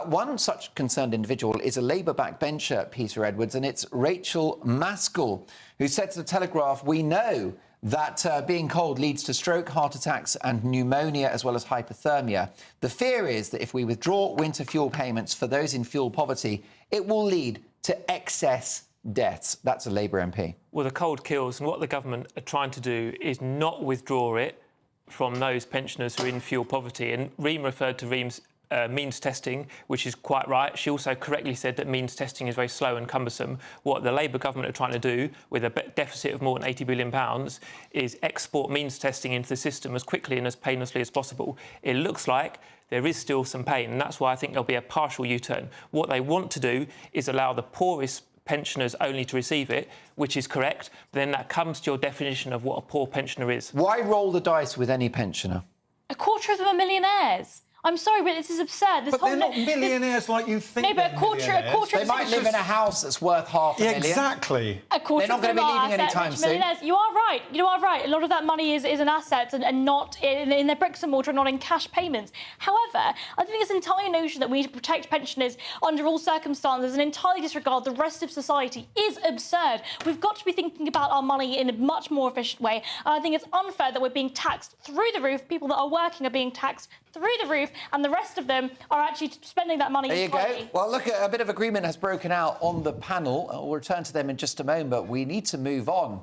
One such concerned individual is a Labour backbencher, Peter Edwards, and it's Rachel Maskell, who said to The Telegraph, "We know that being cold leads to stroke, heart attacks and pneumonia, as well as hypothermia. The fear is that if we withdraw winter fuel payments for those in fuel poverty, it will lead to excess deaths." That's a Labour MP. Well, the cold kills, and what the government are trying to do is not withdraw it from those pensioners who are in fuel poverty. And Reem referred to Reem's means testing, which is quite right. She also correctly said that means testing is very slow and cumbersome. What the Labour government are trying to do, with a deficit of more than £80 billion, is export means testing into the system as quickly and as painlessly as possible. It looks like there is still some pain, and that's why I think there'll be a partial U-turn. What they want to do is allow the poorest pensioners only to receive it, which is correct. Then that comes to your definition of what a poor pensioner is. Why roll the dice with any pensioner? A quarter of them are millionaires. I'm sorry, but this is absurd. But they're not millionaires like you think. No, but a quarter They might live in a house that's worth £500 million. Exactly. A quarter They're not going to be leaving anytime soon. Millionaires. You are right. You are right. A lot of that money is an asset and not in their bricks and mortar and not in cash payments. However, I think this entire notion that we need to protect pensioners under all circumstances and entirely disregard the rest of society is absurd. We've got to be thinking about our money in a much more efficient way. And I think it's unfair that we're being taxed through the roof. People that are working are being taxed through the roof, and the rest of them are actually spending that money. There you go. Well, look, a bit of agreement has broken out on the panel. We'll return to them in just a moment, but we need to move on.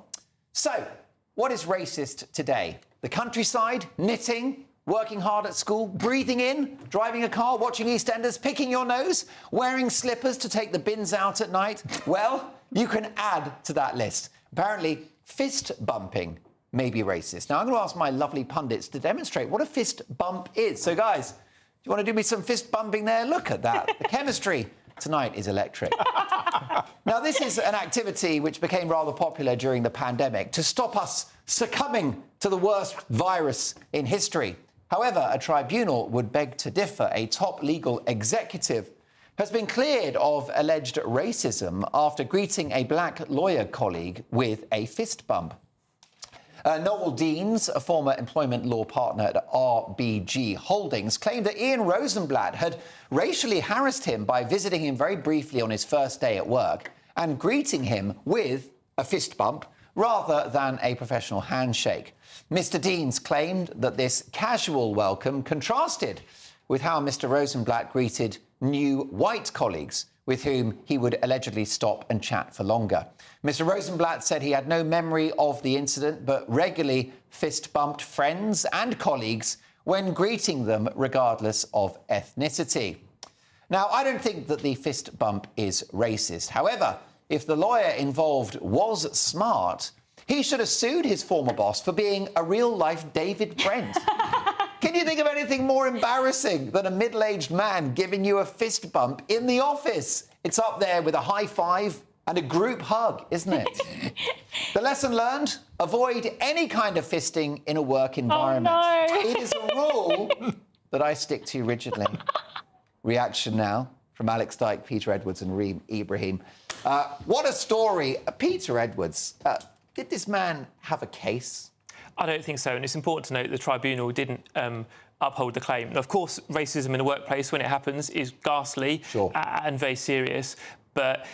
So, what is racist today? The countryside, knitting, working hard at school, breathing in, driving a car, watching EastEnders, picking your nose, wearing slippers to take the bins out at night? Well, you can add to that list. Apparently, fist bumping may be racist. Now, I'm going to ask my lovely pundits to demonstrate what a fist bump is. So, guys, do you want to do me some fist bumping there? Look at that. The chemistry tonight is electric. Now, this is an activity which became rather popular during the pandemic to stop us succumbing to the worst virus in history. However, a tribunal would beg to differ. A top legal executive has been cleared of alleged racism after greeting a black lawyer colleague with a fist bump. Noel Deans, a former employment law partner at RBG Holdings, claimed that Ian Rosenblatt had racially harassed him by visiting him very briefly on his first day at work and greeting him with a fist bump rather than a professional handshake. Mr. Deans claimed that this casual welcome contrasted with how Mr. Rosenblatt greeted new white colleagues with whom he would allegedly stop and chat for longer. Mr. Rosenblatt said he had no memory of the incident, but regularly fist-bumped friends and colleagues when greeting them, regardless of ethnicity. Now, I don't think that the fist bump is racist. However, if the lawyer involved was smart, he should have sued his former boss for being a real-life David Brent. Can you think of anything more embarrassing than a middle-aged man giving you a fist bump in the office? It's up there with a high five and a group hug, isn't it? The lesson learned? Avoid any kind of fisting in a work environment. Oh, no. It is a rule that I stick to rigidly. Reaction now from Alex Dyke, Peter Edwards and Reem Ibrahim. What a story. Peter Edwards, did this man have a case? I don't think so, and it's important to note the tribunal didn't uphold the claim. Of course, racism in the workplace, when it happens, is ghastly and very serious, but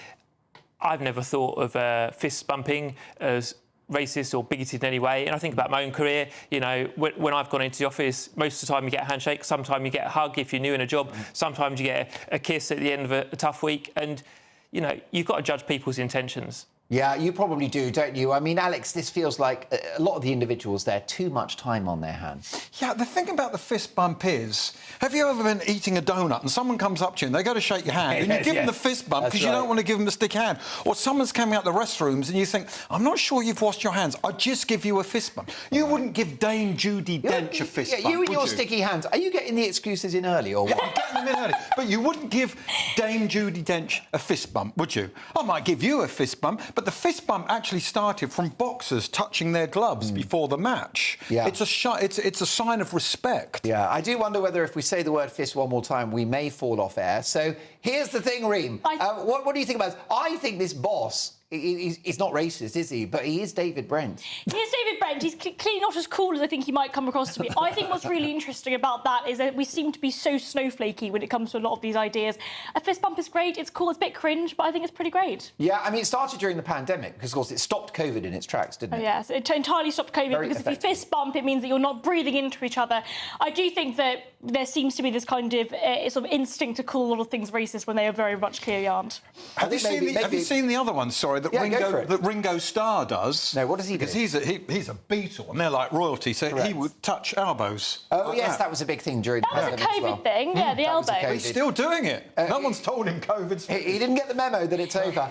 I've never thought of fist bumping as racist or bigoted in any way. And I think about my own career, you know, when I've gone into the office, most of the time you get a handshake, sometimes you get a hug if you're new in a job, sometimes you get a kiss at the end of a tough week, and, you know, you've got to judge people's intentions. Yeah, you probably do, don't you? I mean, Alex, this feels like a lot of the individuals there, too much time on their hands. Yeah, the thing about the fist bump is, have you ever been eating a donut and someone comes up to you and they go to shake your hand and you give them the fist bump because you don't want to give them a sticky hand? Or someone's coming out the restrooms and you think, I'm not sure you've washed your hands, I'll just give you a fist bump. You wouldn't give Dame Judi Dench a fist bump, you and your you? sticky hands. Are you getting the excuses in early or what? Yeah, I'm getting them in early. But you wouldn't give Dame Judi Dench a fist bump, would you? I might give you a fist bump, but the fist bump actually started from boxers touching their gloves before the match. Yeah. It's a sign of respect. Yeah, I do wonder whether if we say the word fist one more time, we may fall off air. So here's the thing, Reem. What do you think about this? I think this boss, he's not racist, is he? But he is David Brent. He is David Brent. He's clearly not as cool as I think he might come across to be. I think what's really interesting about that is that we seem to be so snowflakey when it comes to a lot of these ideas. A fist bump is great. It's cool. It's a bit cringe, but I think it's pretty great. Yeah, I mean, it started during the pandemic because, of course, it stopped COVID in its tracks, didn't it? Oh, yes, it entirely stopped COVID because if you fist bump, it means that you're not breathing into each other. I do think that there seems to be this kind of sort of instinct to call a lot of things racist when they are very much clearly aren't. Have you seen the other one? Sorry, that, Yeah, Ringo Starr does. No, what does he do? Because he's a Beatle, and they're like royalty, so he would touch elbows. Oh, like yes, that was a big thing during the That was a pandemic as well. COVID thing, yeah, the elbow. He's still doing it. No one's told him COVID's... He didn't get the memo that it's over.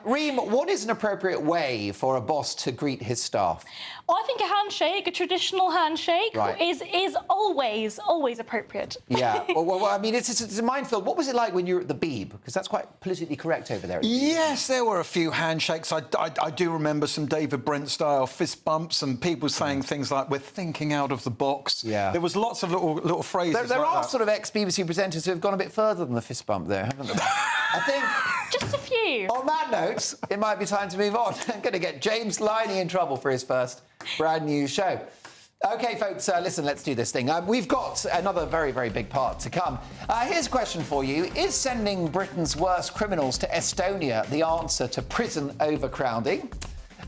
Reem, what is an appropriate way for a boss to greet his staff? I think a handshake, a traditional handshake, is always appropriate. Yeah, well, I mean, it's a minefield. What was it like when you were at the Beeb? Because that's quite politically correct over there. Yes, there were a few handshakes. I do remember some David Brent-style fist bumps and people saying things like, we're thinking out of the box. Yeah. There was lots of little phrases There like are that. sort of ex-BBC presenters who have gone a bit further than the fist bump there, haven't they? I think... Just a few. On that note, it might be time to move on. I'm going to get James Liney in trouble for his first brand new show. OK, folks, listen, let's do this thing. We've got another very, very big part to come. Here's a question for you. Is sending Britain's worst criminals to Estonia the answer to prison overcrowding?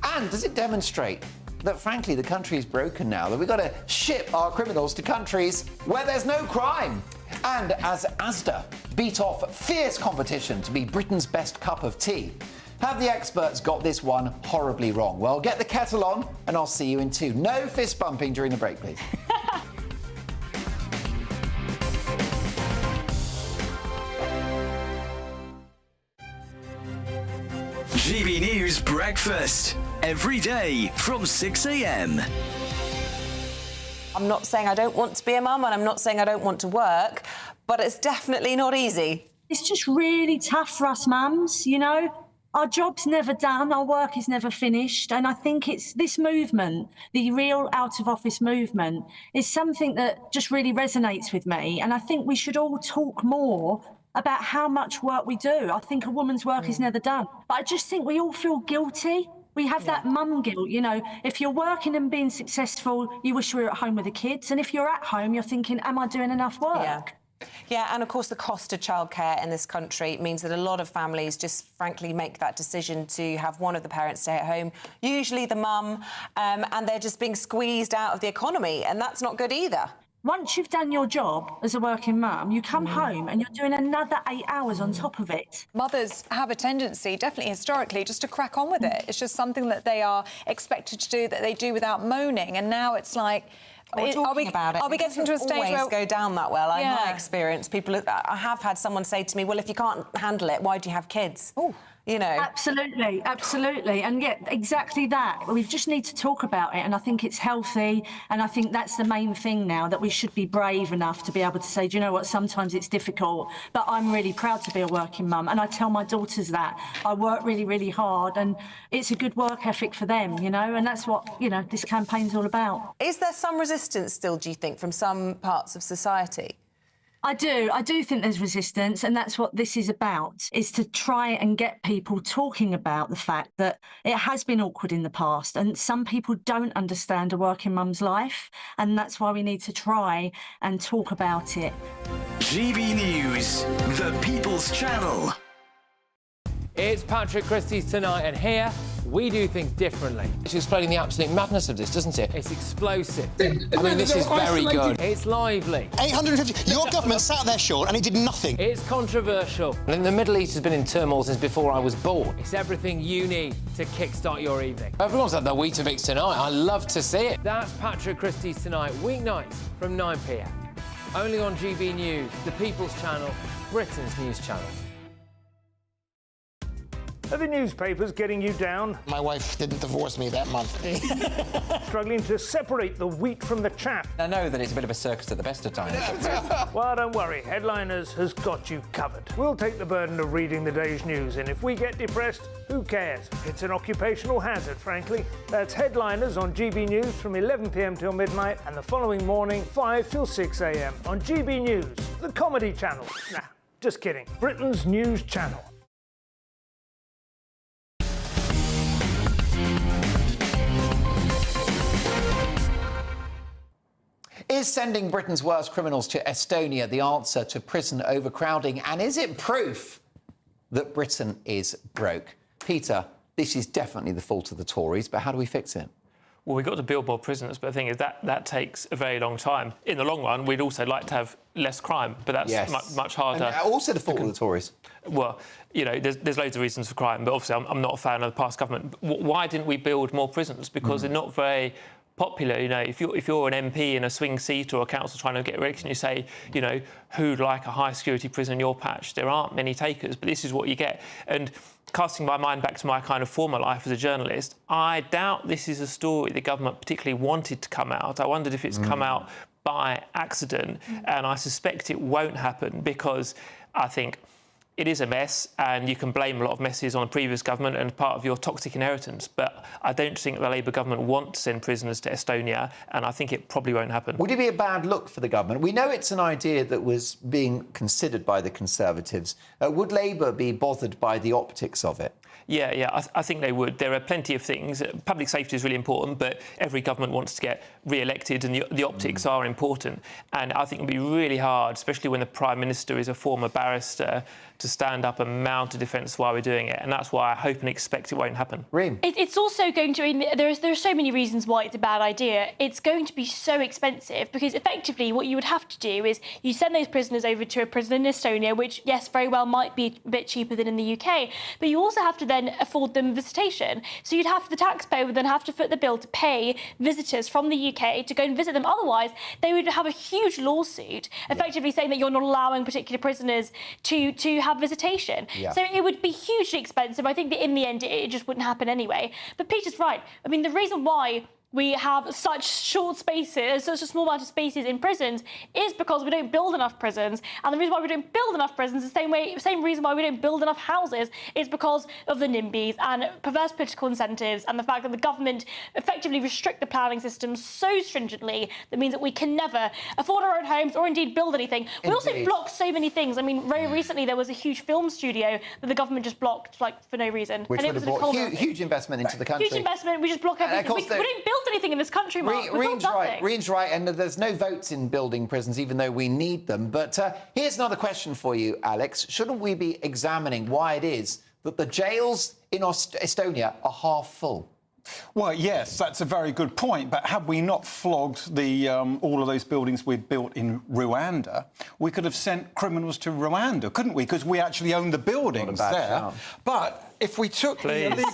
And does it demonstrate that, frankly, the country's broken now, that we've got to ship our criminals to countries where there's no crime? And as Asda beat off fierce competition to be Britain's best cup of tea, have the experts got this one horribly wrong? Well, get the kettle on and I'll see you in 2. No fist bumping during the break, please. GB News Breakfast. Every day from 6 a.m. I'm not saying I don't want to be a mum and I'm not saying I don't want to work, but it's definitely not easy. It's just really tough for us mums, you know? Our job's never done, our work is never finished, and I think it's this movement, the real out-of-office movement, is something that just really resonates with me, and I think we should all talk more about how much work we do. I think a woman's work is never done, but I just think we all feel guilty. We have that mum guilt, you know. If you're working and being successful, you wish you were at home with the kids, and if you're at home, you're thinking, am I doing enough work? Yeah, and of course the cost of childcare in this country means that a lot of families just frankly make that decision to have one of the parents stay at home, usually the mum, and they're just being squeezed out of the economy, and that's not good either. Once you've done your job as a working mum, you come home and you're doing another 8 hours on top of it. Mothers have a tendency, definitely historically, just to crack on with it. It's just something that they are expected to do, that they do without moaning, and now it's like... Are we getting to a stage where always go down that well? In my experience, I have had someone say to me, well, if you can't handle it, why do you have kids? You know. Absolutely, absolutely. And yeah, exactly that. We just need to talk about it, and I think it's healthy, and I think that's the main thing now, that we should be brave enough to be able to say, do you know what, sometimes it's difficult, but I'm really proud to be a working mum, and I tell my daughters that. I work really, really hard, and it's a good work ethic for them, you know, and that's what, you know, this campaign's all about. Is there some resistance still, do you think, from some parts of society? I do think there's resistance, and that's what this is about, is to try and get people talking about the fact that it has been awkward in the past, and some people don't understand a working mum's life, and that's why we need to try and talk about it. GB News, the People's Channel. It's Patrick Christie's Tonight, and here we do things differently. It's explaining the absolute madness of this, doesn't it? It's explosive. I mean, this is very good. It's lively. 850. Your government sat there, Sean, and it did nothing. It's controversial. And the Middle East has been in turmoil since before I was born. It's everything you need to kickstart your evening. Everyone's had their Weetabix tonight. I love to see it. That's Patrick Christie's Tonight, weeknights from 9 p.m. Only on GB News, the People's Channel, Britain's news channel. Are the newspapers getting you down? My wife didn't divorce me that month. Struggling to separate the wheat from the chaff? I know that it's a bit of a circus at the best of times. Well, don't worry. Headliners has got you covered. We'll take the burden of reading the day's news, and if we get depressed, who cares? It's an occupational hazard, frankly. That's Headliners on GB News from 11 p.m. till midnight, and the following morning, 5 till 6 a.m. on GB News, the comedy channel. Nah, just kidding. Britain's news channel. Is sending Britain's worst criminals to Estonia the answer to prison overcrowding? And is it proof that Britain is broke? Peter, this is definitely the fault of the Tories, but how do we fix it? Well, we've got to build more prisons, but the thing is that takes a very long time. In the long run, we'd also like to have less crime, but that's much harder. And also the fault of the Tories. Well, you know, there's loads of reasons for crime, but obviously I'm not a fan of the past government. Why didn't we build more prisons? Because they're not very popular. You know, if you're an MP in a swing seat or a council trying to get election, you say, you know, who'd like a high security prison in your patch? There aren't many takers, but this is what you get. And casting my mind back to my kind of former life as a journalist, I doubt this is a story the government particularly wanted to come out. I wondered if it's come out by accident, and I suspect it won't happen because I think it is a mess, and you can blame a lot of messes on the previous government and part of your toxic inheritance. But I don't think the Labour government want to send prisoners to Estonia, and I think it probably won't happen. Would it be a bad look for the government? We know it's an idea that was being considered by the Conservatives. Would Labour be bothered by the optics of it? Yeah, I think they would. There are plenty of things. Public safety is really important, but every government wants to get re-elected, and the optics are important. And I think it would be really hard, especially when the Prime Minister is a former barrister, to stand up and mount a defence while we're doing it. And that's why I hope and expect it won't happen. Reem? It's also going to... I mean, there are so many reasons why it's a bad idea. It's going to be so expensive because, effectively, what you would have to do is you send those prisoners over to a prison in Estonia, which, yes, very well might be a bit cheaper than in the UK, but you also have to then afford them visitation. So the taxpayer would then have to foot the bill to pay visitors from the UK to go and visit them. Otherwise, they would have a huge lawsuit, effectively saying that you're not allowing particular prisoners to have visitation. Yeah. So it would be hugely expensive. I think that in the end, it just wouldn't happen anyway. But Peter's right. I mean, the reason why we have such short spaces, such a small amount of spaces in prisons, is because we don't build enough prisons. And the reason why we don't build enough prisons is the same reason why we don't build enough houses is because of the NIMBYs and perverse political incentives and the fact that the government effectively restrict the planning system so stringently that means that we can never afford our own homes or indeed build anything. We also block so many things. I mean, very recently there was a huge film studio that the government just blocked, like, for no reason. Which would have brought huge investment into the country. Huge investment. We just block everything. We don't build anything in this country, Mark. Reem's right, and there's no votes in building prisons, even though we need them. But here's another question for you, Alex. Shouldn't we be examining why it is that the jails in Estonia are half full? Well, yes, that's a very good point. But had we not flogged all of those buildings we built in Rwanda, we could have sent criminals to Rwanda, couldn't we? Because we actually own the buildings there. Shout. But if we took the illegal,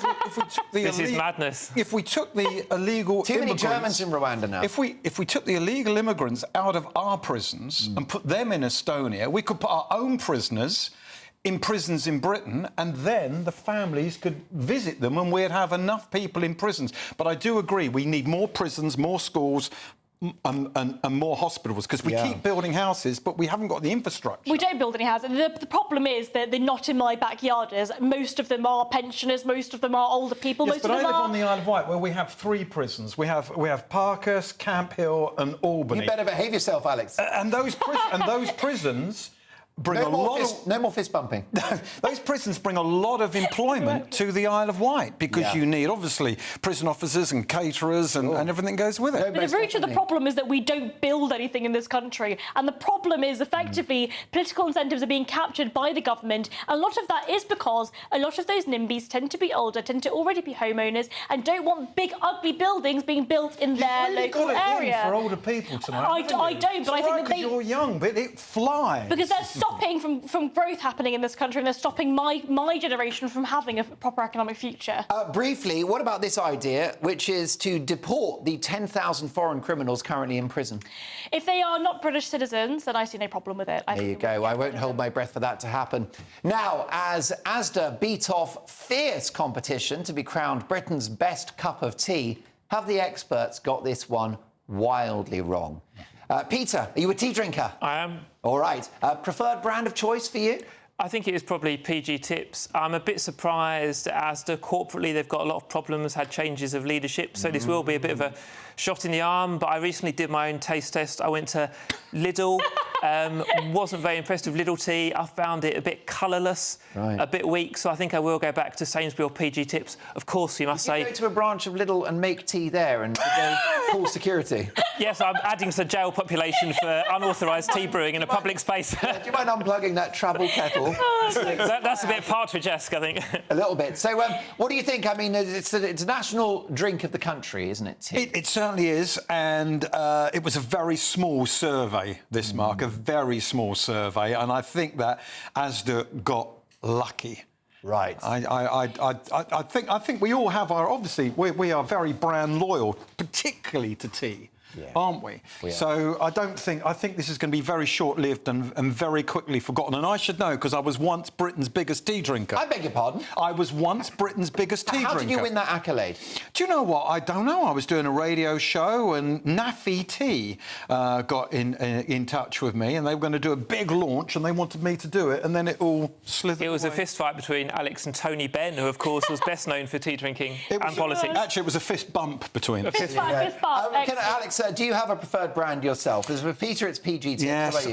this is madness. If we took the illegal too many Germans in Rwanda now. If we took the illegal immigrants out of our prisons and put them in Estonia, we could put our own prisoners in prisons in Britain, and then the families could visit them and we'd have enough people in prisons. But I do agree, we need more prisons, more schools, and more hospitals, because we keep building houses, but we haven't got the infrastructure. We don't build any houses. The problem is that they're not in my backyarders. Most of them are pensioners, most of them are older people, Yes, most but of them I live are... on the Isle of Wight, where we have 3 prisons. We have Parkhurst, Camp Hill and Albany. You better behave yourself, Alex. And those prisons bring no more fist bumping. Those prisons bring a lot of employment to the Isle of Wight because you need, obviously, prison officers and caterers and everything goes with it. But the root of the problem is that we don't build anything in this country. And the problem is, effectively, political incentives are being captured by the government. And a lot of that is because a lot of those NIMBYs tend to be older, tend to already be homeowners, and don't want big, ugly buildings being built in their local area. For older people tonight. I don't, but I think that they... You're young, but it flies. Because they're stopping from growth happening in this country, and they're stopping my generation from having a proper economic future. Briefly, what about this idea, which is to deport the 10,000 foreign criminals currently in prison? If they are not British citizens, then I see no problem with it. There you go. I won't hold my breath for that to happen. Now, as Asda beat off fierce competition to be crowned Britain's best cup of tea, have the experts got this one wildly wrong? Peter, are you a tea drinker? I am. All right. Preferred brand of choice for you? I think it is probably PG Tips. I'm a bit surprised at Asda. Corporately, they've got a lot of problems, had changes of leadership, so this will be a bit of a shot in the arm. But I recently did my own taste test. I went to Lidl Wasn't very impressed with Little Tea. I found it a bit colourless, a bit weak, so I think I will go back to Sainsbury or PG Tips. Of course, you must say... You go to a branch of Lidl and make tea there and call security? Yes, I'm adding to the jail population for unauthorised tea brewing in a public space. Do you mind unplugging that travel kettle? That's a bit Partridge-esque, I think. A little bit. So, what do you think? I mean, it's a national drink of the country, isn't it, tea? It certainly is, and it was a very small survey, this, Mark, a very small survey, and I think that Asda got lucky. Right. I think we all have our... Obviously, we are very brand loyal, particularly to tea. Yeah. Aren't we? So I think this is going to be very short-lived and very quickly forgotten. And I should know, because I was once Britain's biggest tea drinker. I beg your pardon? I was once Britain's biggest tea drinker. How did you win that accolade? Do you know what? I don't know. I was doing a radio show and Naffy Tea got in touch with me, and they were going to do a big launch and they wanted me to do it, and then it all slithered It was away. a fist fight between Alex and Tony Benn, who, of course, was best known for tea drinking and politics. Actually, it was a fist bump between us. Fist bump. Alex, do you have a preferred brand yourself? Because with Peter, it's PG Tips. Yes,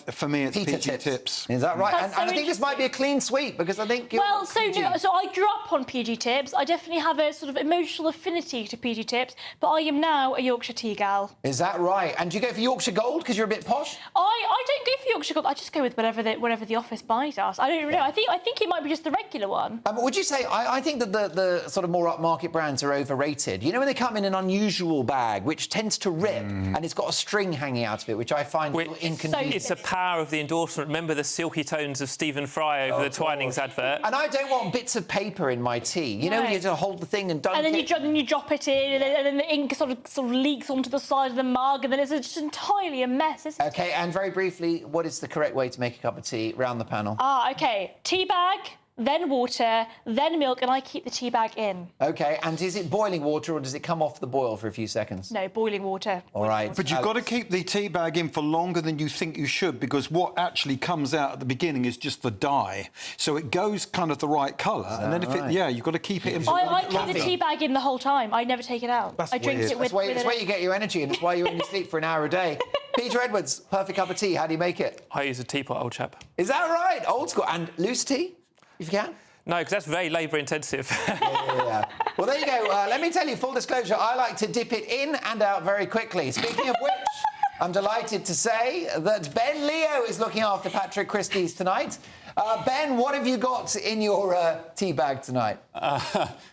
for me, it's Peter PG Tips. Is that right? That's And so I think this might be a clean sweep, because I think... Well, so I grew up on PG Tips. I definitely have a sort of emotional affinity to PG Tips, but I am now a Yorkshire tea gal. Is that right? And do you go for Yorkshire Gold because you're a bit posh? I don't go for Yorkshire Gold. I just go with whatever the office buys us. I don't really know. I think it might be just the regular one. Would you say... I think that the sort of more upmarket brands are overrated. You know, when they come in an unusual bag, which tends to rip, and it's got a string hanging out of it, which I find inconvenient. It's the power of the endorsement. Remember the silky tones of Stephen Fry over the Twinings advert? And I don't want bits of paper in my tea. You know, when you have to hold the thing and dunk and then it. you drop it in, and then the ink sort of leaks onto the side of the mug, and then it's just entirely a mess, isn't it? OK, and very briefly, what is the correct way to make a cup of tea? Round the panel. OK. Tea bag, then water, then milk, and I keep the tea bag in. OK, and is it boiling water or does it come off the boil for a few seconds? No, boiling water. All right. But you've got to keep the tea bag in for longer than you think you should, because what actually comes out at the beginning is just the dye. So it goes kind of the right colour, and then you've got to keep it in for I keep the tea bag in the whole time. I never take it out. That's I drink weird. it with... It's where you get your energy, and it's why you only sleep for an hour a day. Peter Edwards, perfect cup of tea. How do you make it? I use a teapot, old chap. Is that right? Old school. And loose tea, if you can? No, because that's very labour-intensive. Yeah. Well, there you go. Let me tell you, full disclosure, I like to dip it in and out very quickly. Speaking of which, I'm delighted to say that Ben Leo is looking after Patrick Christie's tonight. Ben, what have you got in your tea bag tonight?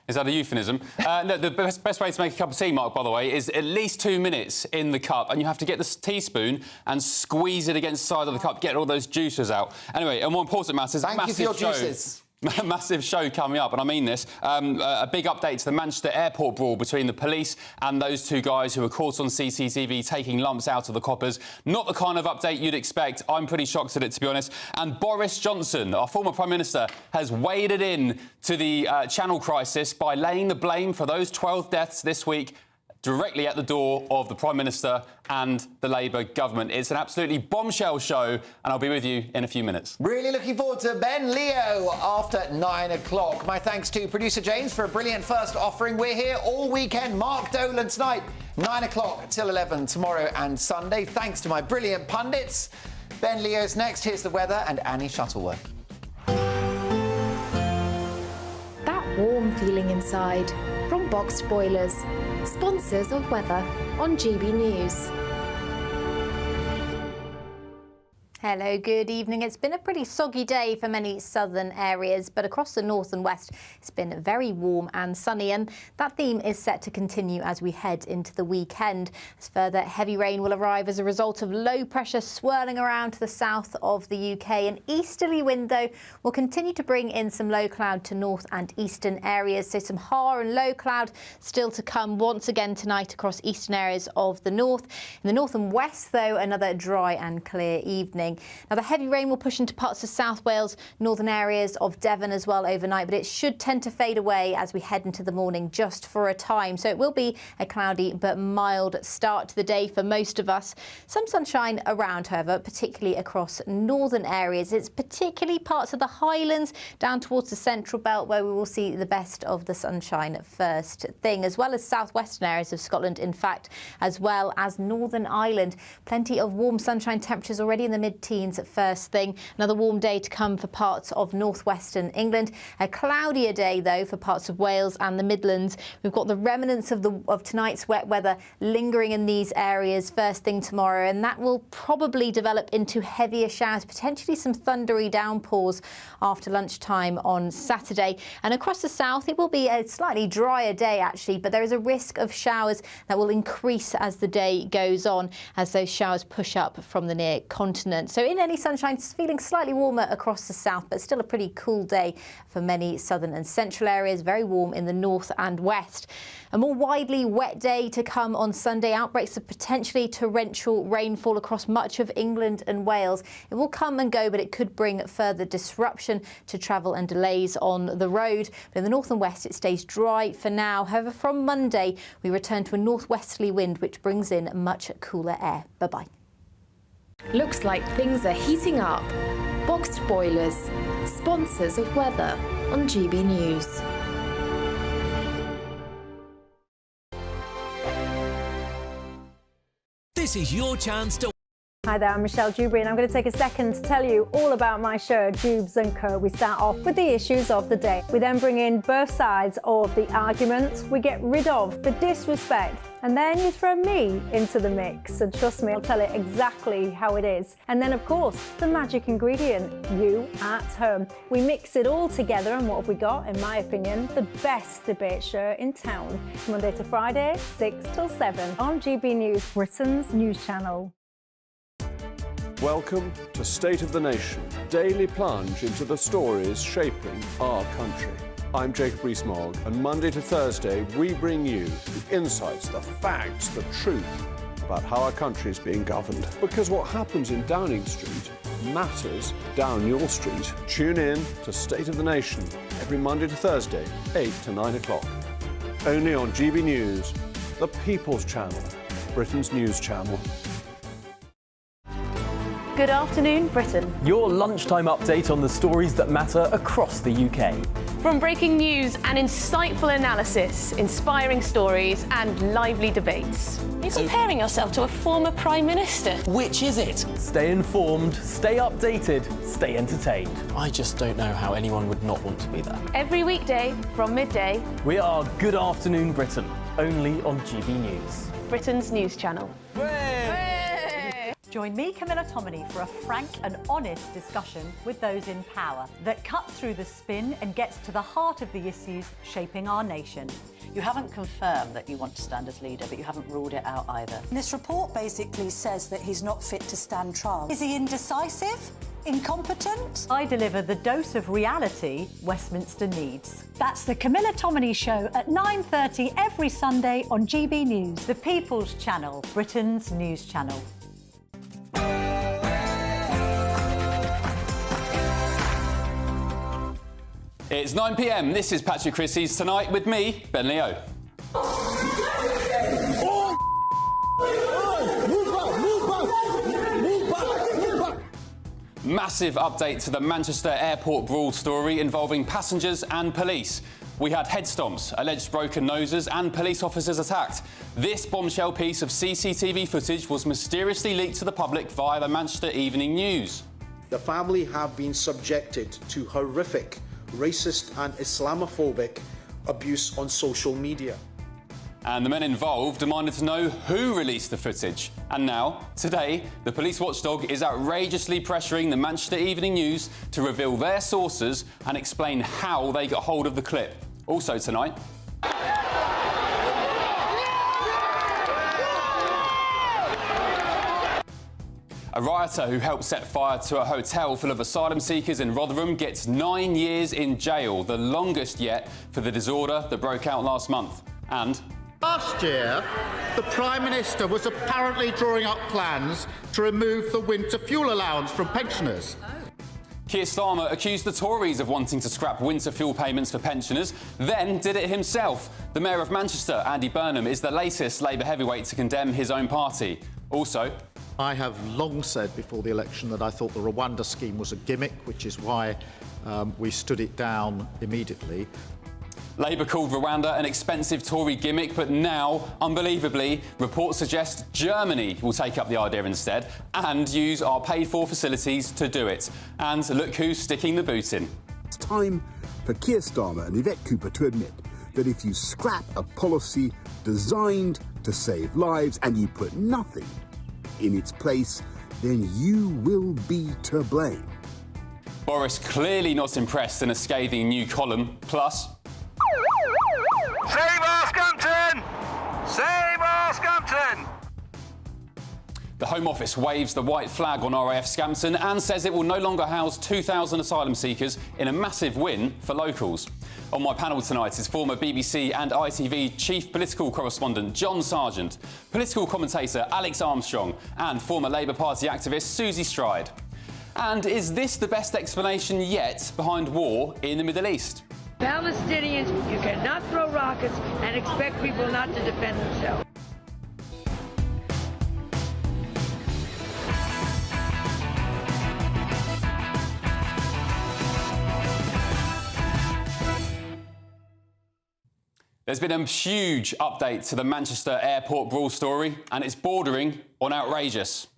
Is that a euphemism? No, the best way to make a cup of tea, Mark, by the way, is at least 2 minutes in the cup, and you have to get the teaspoon and squeeze it against the side of the cup, get all those juices out. Anyway, a more important matter is Thank you for your juices. Massive show coming up, and I mean this. A big update to the Manchester airport brawl between the police and those two guys who were caught on CCTV taking lumps out of the coppers. Not the kind of update you'd expect. I'm pretty shocked at it, to be honest. And Boris Johnson, our former Prime Minister, has waded in to the Channel crisis by laying the blame for those 12 deaths this week directly at the door of the Prime Minister and the Labour government. It's an absolutely bombshell show, and I'll be with you in a few minutes. Really looking forward to Ben Leo after 9 o'clock. My thanks to producer James for a brilliant first offering. We're here all weekend. Mark Dolan tonight, 9 o'clock till 11 tomorrow and Sunday. Thanks to my brilliant pundits. Ben Leo's next. Here's the weather and Annie Shuttleworth. That warm feeling inside from Boxed Boilers, sponsors of weather on GB News. Hello, good evening. It's been a pretty soggy day for many southern areas, but across the north and west, it's been very warm and sunny, and that theme is set to continue as we head into the weekend. As further heavy rain will arrive as a result of low pressure swirling around to the south of the UK. An easterly wind, though, will continue to bring in some low cloud to north and eastern areas, so some high and low cloud still to come once again tonight across eastern areas of the north. In the north and west, though, another dry and clear evening. morning. Now, the heavy rain will push into parts of South Wales, northern areas of Devon as well overnight, but it should tend to fade away as we head into the morning just for a time. So it will be a cloudy but mild start to the day for most of us. Some sunshine around, however, particularly across northern areas. It's particularly parts of the Highlands down towards the central belt where we will see the best of the sunshine first thing, as well as southwestern areas of Scotland, in fact, as well as Northern Ireland. Plenty of warm sunshine temperatures already in the mid-teens at first thing. Another warm day to come for parts of northwestern England. A cloudier day, though, for parts of Wales and the Midlands. We've got the remnants of tonight's wet weather lingering in these areas first thing tomorrow, and that will probably develop into heavier showers, potentially some thundery downpours after lunchtime on Saturday. And across the south, it will be a slightly drier day, actually, but there is a risk of showers that will increase as the day goes on, as those showers push up from the near continent. So in any sunshine, it's feeling slightly warmer across the south, but still a pretty cool day for many southern and central areas, very warm in the north and west. A more widely wet day to come on Sunday. Outbreaks of potentially torrential rainfall across much of England and Wales. It will come and go, but it could bring further disruption to travel and delays on the road. But in the north and west, it stays dry for now. However, from Monday, we return to a northwesterly wind, which brings in much cooler air. Bye-bye. Looks like things are heating up. Boxed boilers, sponsors of weather on GB News. This is your chance to... Hi there, I'm Michelle Dewberry and I'm going to take a second to tell you all about my show, Dubes & Co. We start off with the issues of the day. We then bring in both sides of the argument. We get rid of the disrespect. And then you throw me into the mix. And trust me, I'll tell it exactly how it is. And then, of course, the magic ingredient, you at home. We mix it all together and what have we got, in my opinion, the best debate show in town. Monday to Friday, 6 till 7 on GB News, Britain's news channel. Welcome to State of the Nation, daily plunge into the stories shaping our country. I'm Jacob Rees-Mogg, and Monday to Thursday we bring you the insights, the facts, the truth about how our country is being governed. Because what happens in Downing Street matters down your street. Tune in to State of the Nation every Monday to Thursday, 8 to 9 o'clock. Only on GB News, the People's Channel, Britain's news channel. Good afternoon, Britain. Your lunchtime update on the stories that matter across the UK. From breaking news and insightful analysis, inspiring stories and lively debates. Are you comparing yourself to a former Prime Minister? Which is it? Stay informed, stay updated, stay entertained. I just don't know how anyone would not want to be there. Every weekday from midday. We are Good Afternoon Britain, only on GB News. Britain's news channel. Join me, Camilla Tominey, for a frank and honest discussion with those in power that cuts through the spin and gets to the heart of the issues shaping our nation. You haven't confirmed that you want to stand as leader, but you haven't ruled it out either. This report basically says that he's not fit to stand trial. Is he indecisive? Incompetent? I deliver the dose of reality Westminster needs. That's the Camilla Tominey Show at 9:30 every Sunday on GB News, the People's Channel, Britain's news channel. It's 9 p.m. This is Patrick Christie's Tonight with me, Ben Leo. Massive update to the Manchester airport brawl story involving passengers and police. We had head stomps, alleged broken noses and police officers attacked. This bombshell piece of CCTV footage was mysteriously leaked to the public via the Manchester Evening News. The family have been subjected to horrific racist and Islamophobic abuse on social media. And the men involved demanded to know who released the footage. And now, today, the police watchdog is outrageously pressuring the Manchester Evening News to reveal their sources and explain how they got hold of the clip. Also tonight... A rioter who helped set fire to a hotel full of asylum seekers in Rotherham gets 9 years in jail, the longest yet for the disorder that broke out last month. And Last year, the Prime Minister was apparently drawing up plans to remove the winter fuel allowance from pensioners. Keir Starmer accused the Tories of wanting to scrap winter fuel payments for pensioners, then did it himself. The Mayor of Manchester, Andy Burnham, is the latest Labour heavyweight to condemn his own party. Also, I have long said before the election that I thought the Rwanda scheme was a gimmick, which is why we stood it down immediately. Labour called Rwanda an expensive Tory gimmick, but now, unbelievably, reports suggest Germany will take up the idea instead and use our paid-for facilities to do it. And look who's sticking the boot in. It's time for Keir Starmer and Yvette Cooper to admit that if you scrap a policy designed to save lives and you put nothing in its place, then you will be to blame. Boris clearly not impressed in a scathing new column. Plus, Save our Scampton! Save our Scampton! the Home Office waves the white flag on RAF Scampton and says it will no longer house 2,000 asylum seekers in a massive win for locals. On my panel tonight is former BBC and ITV chief political correspondent John Sargent, political commentator Alex Armstrong and former Labour Party activist Susie Stride. And is this the best explanation yet behind war in the Middle East? Palestinians, you cannot throw rockets and expect people not to defend themselves. There's been a huge update to the Manchester airport brawl story, and it's bordering on outrageous.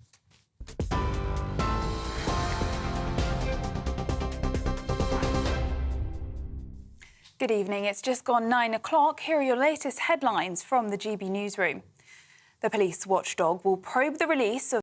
Good evening. It's just gone 9 o'clock. Here are your latest headlines from the GB newsroom. The police watchdog will probe the release of